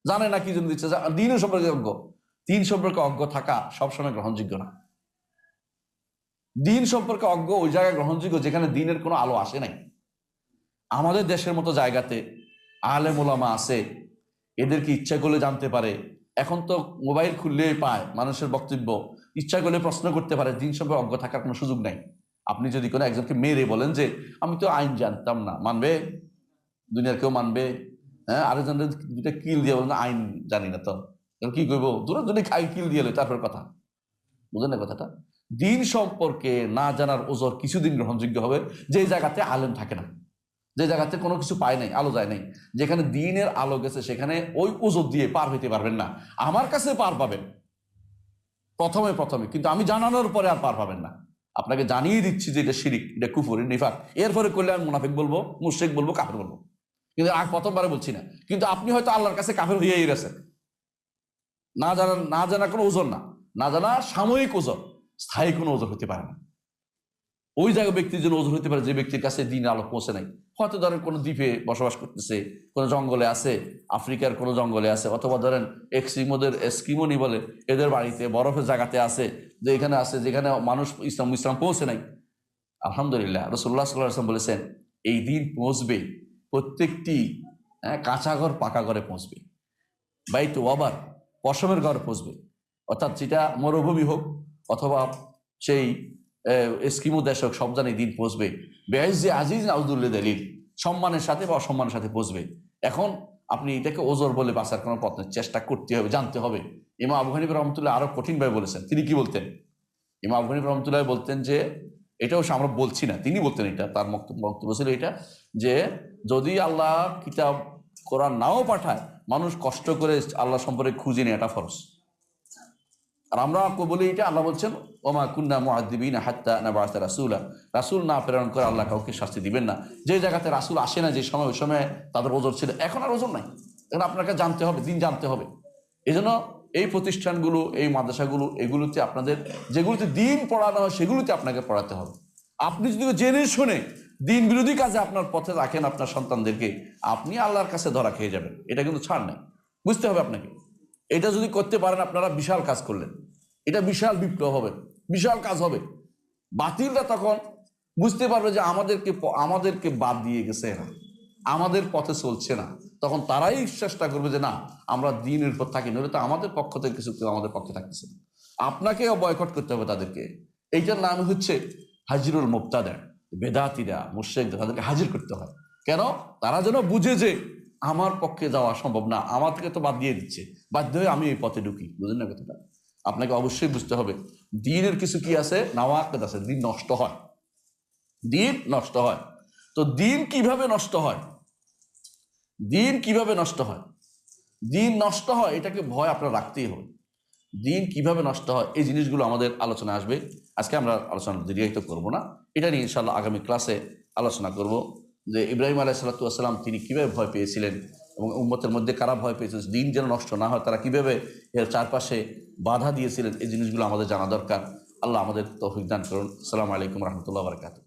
জানে না কি জন্য দিচ্ছে। দিনও সম্পর্কে অজ্ঞ, দিন সম্পর্কে অজ্ঞ থাকা সবসময় গ্রহণযোগ্য না। দিন সম্পর্কে অজ্ঞ ওই জায়গায় গ্রহণযোগ্য যেখানে দিনের কোনো আলো আসে নাই। আমাদের দেশের মতো জায়গাতে আলেম ওলামা আছে, এদেরকে ইচ্ছা করলে জানতে পারে। এখন তো মোবাইল খুললেই পায় মানুষের বক্তব্য, ইচ্ছা করলে প্রশ্ন করতে পারে। দিন সম্পর্কে অজ্ঞ থাকার কোনো সুযোগ নাই। আপনি যদি কোনো একজনকে মেরে বলেন যে আমি তো আইন জানতাম না, মানবে? দুনিয়ার কেউ মানবে? হ্যাঁ, আরেকজনের দুটা কিল দিয়ে বলেন আইন জানি না, তো কি করবো? দূরে খাই কিল দিয়ে তারপর কথা। বুঝলেন না কথাটা? দিন সম্পর্কে না জানার ওজর কিছুদিন গ্রহণযোগ্য হবে যে জায়গাতে আলেম থাকে না, যে জায়গাতে কোনো কিছু পায় নাই, আলো যায় নাই। যেখানে দিনের আলো গেছে সেখানে ওই ওজর দিয়ে পার হইতে পারবেন না। আমার কাছে পার পাবেন প্রথমে, কিন্তু আমি জানানোর পরে আর পার পাবেন না। আপনাকে জানিয়ে দিচ্ছি যে এটা শিরিক, এটা কুফর, নিফাক। এরপরে করলে আমি মুনাফিক বলবো, মুশরিক বলবো, কাফের বলবো, কিন্তু আর প্রথমবারে বলছি না। কিন্তু আপনি হয়তো আল্লাহর কাছে কাফের হইয়াই গেছেন। না জানা কোনো ওজর না জানা সাময়িক ওজর, স্থায়ী কোনো ওজর হতে পারে না। ওই জায়গায় ব্যক্তির জন্য ওজর হতে পারে যে ব্যক্তির কাছে দিন আলো পৌঁছে নাই। হয়তো ধরেন কোনো দ্বীপে বসবাস করতেছে, কোনো জঙ্গলে আছে, আফ্রিকার কোনো জঙ্গলে আছে, অথবা ধরেন এস্কিমোনি বলে এদের বাড়িতে বরফের জায়গাতে আছে, যে এখানে আছে যেখানে মানুষ ইসলাম পৌঁছে নাই। আলহামদুলিল্লাহ, রাসূলুল্লাহ সাল্লাল্লাহু আলাইহি ওয়াসাল্লাম বলেছেন এই দিন পৌঁছবে প্রত্যেকটি কাঁচা ঘর পাকা ঘরে পৌঁছবে, বাইতু ওয়াবার পশমের ঘরে পৌঁছবে। অর্থাৎ যেটা মরুভূমি হোক অথবা সেই এস্কিমো দেশ হোক, সব জানি দিন পৌঁছবে। বেআইজি আজিজ আউদুল্লাহ দলিল, সম্মানের সাথে বা অসম্মানের সাথে পৌঁছবে। এখন আপনি এটাকে ওজর বলে বাঁচার কোনো পথ নেই, চেষ্টা করতে হবে, জানতে হবে। ইমাম আবু হানিফা রহমতুল্লাহ আরো কঠিনভাবে বলেছেন। তিনি কি বলতেন? ইমাম আবু হানিফা রহমতুল্লাহ বলতেন যে, এটাও আমরা বলছি না, তিনি বলতেন, এটা তার বক্তব্য ছিল এটা, যে যদি আল্লাহ কিতাব কোরআন নাও পাঠায়, মানুষ কষ্ট করে আল্লাহ সম্পর্কে খুঁজে নেয়, এটা ফরজ। আর আমরা বলি এটা, আল্লাহ বলছেন ওমা কুন্না মুআযযিবিনা হাত্তা নাবআসা রাসূলা, রাসূল না প্রেরণ করে আল্লাহ কাউকে শাস্তি দিবেন না। যে জায়গাতে রাসূল আসে না যে সময়, ওই সময় তাদের ওজর ছিল, এখন আর ওজর নাই। এখন আপনাকে জানতে হবে, দিন জানতে হবে। এই জন্য এই প্রতিষ্ঠানগুলো, এই মাদ্রাসাগুলো, এগুলোতে আপনাদের যেগুলোতে দিন পড়ানো হয় সেগুলোতে আপনাকে পড়াতে হবে। আপনি যদি জেনে শুনে দিন বিরোধী কাজে আপনার পথে রাখেন আপনার সন্তানদেরকে, আপনি আল্লাহর কাছে ধরা খেয়ে যাবেন। এটা কিন্তু ছাড় নাই, বুঝতে হবে আপনাকে। এটা যদি করতে পারেন আপনারা বিশাল কাজ করলেন, এটা বিশাল বিপ্লব হবে, বিশাল কাজ হবে। বাতিলরা তখন বুঝতে পারবে যে আমাদেরকে বাদ দিয়ে গেছে এরা, আমাদের পথে চলছে না। তখন তারাই চেষ্টা করবে যে না, আমরা দিনের পর থাকি, নইলে তো আমাদের পক্ষ থেকে কিছু কেউ আমাদের পক্ষে থাকতেছে না। আপনাকেও বয়কট করতে হবে তাদেরকে। এইটার নাম হচ্ছে হাজিরুল মুবতাদা। বেদাতিরা, মুশরিকরা, তাদেরকে হাজির করতে হয়। কেন? তারা যেন বুঝে যে আমার পক্ষে যাওয়া সম্ভব না, আমাদেরকে তো বাদ দিয়ে দিচ্ছে, বাধ্য হয়ে আমি এই পথে ঢুকি। বুঝলেন না কথাটা? আপনাকে অবশ্যই বুঝতে হবে দিনের কিছু কি আছে, নাওয়াকিদ আছে, দিন নষ্ট হয়, দিন নষ্ট হয়। তো দিন কিভাবে নষ্ট হয়, দিন কিভাবে নষ্ট হয়, দিন নষ্ট হয় এটাকে ভয় আপনার রাখতেই হবে। দিন কিভাবে নষ্ট হয় এই জিনিসগুলো আমাদের আলোচনা আসবে। আজকে আমরা আলোচনা দীর্ঘায়িত করব না, এটা নিয়ে ইনশাআল্লাহ আগামী ক্লাসে আলোচনা করব যে ইব্রাহিম আলাইহিস সালাম তিনি কিভাবে ভয় পেয়েছিলেন এবং উম্মতের মধ্যে কারা ভয় পেয়েছিল, দিন যেন নষ্ট না হয় তারা কিভাবে এর চারপাশে বাধা দিয়েছিলেন। এই জিনিসগুলো আমাদের জানা দরকার। আল্লাহ আমাদের তৌফিক দান করুন। আসসালামু আলাইকুম রহমতুল্লাহ বারাকাতুহু।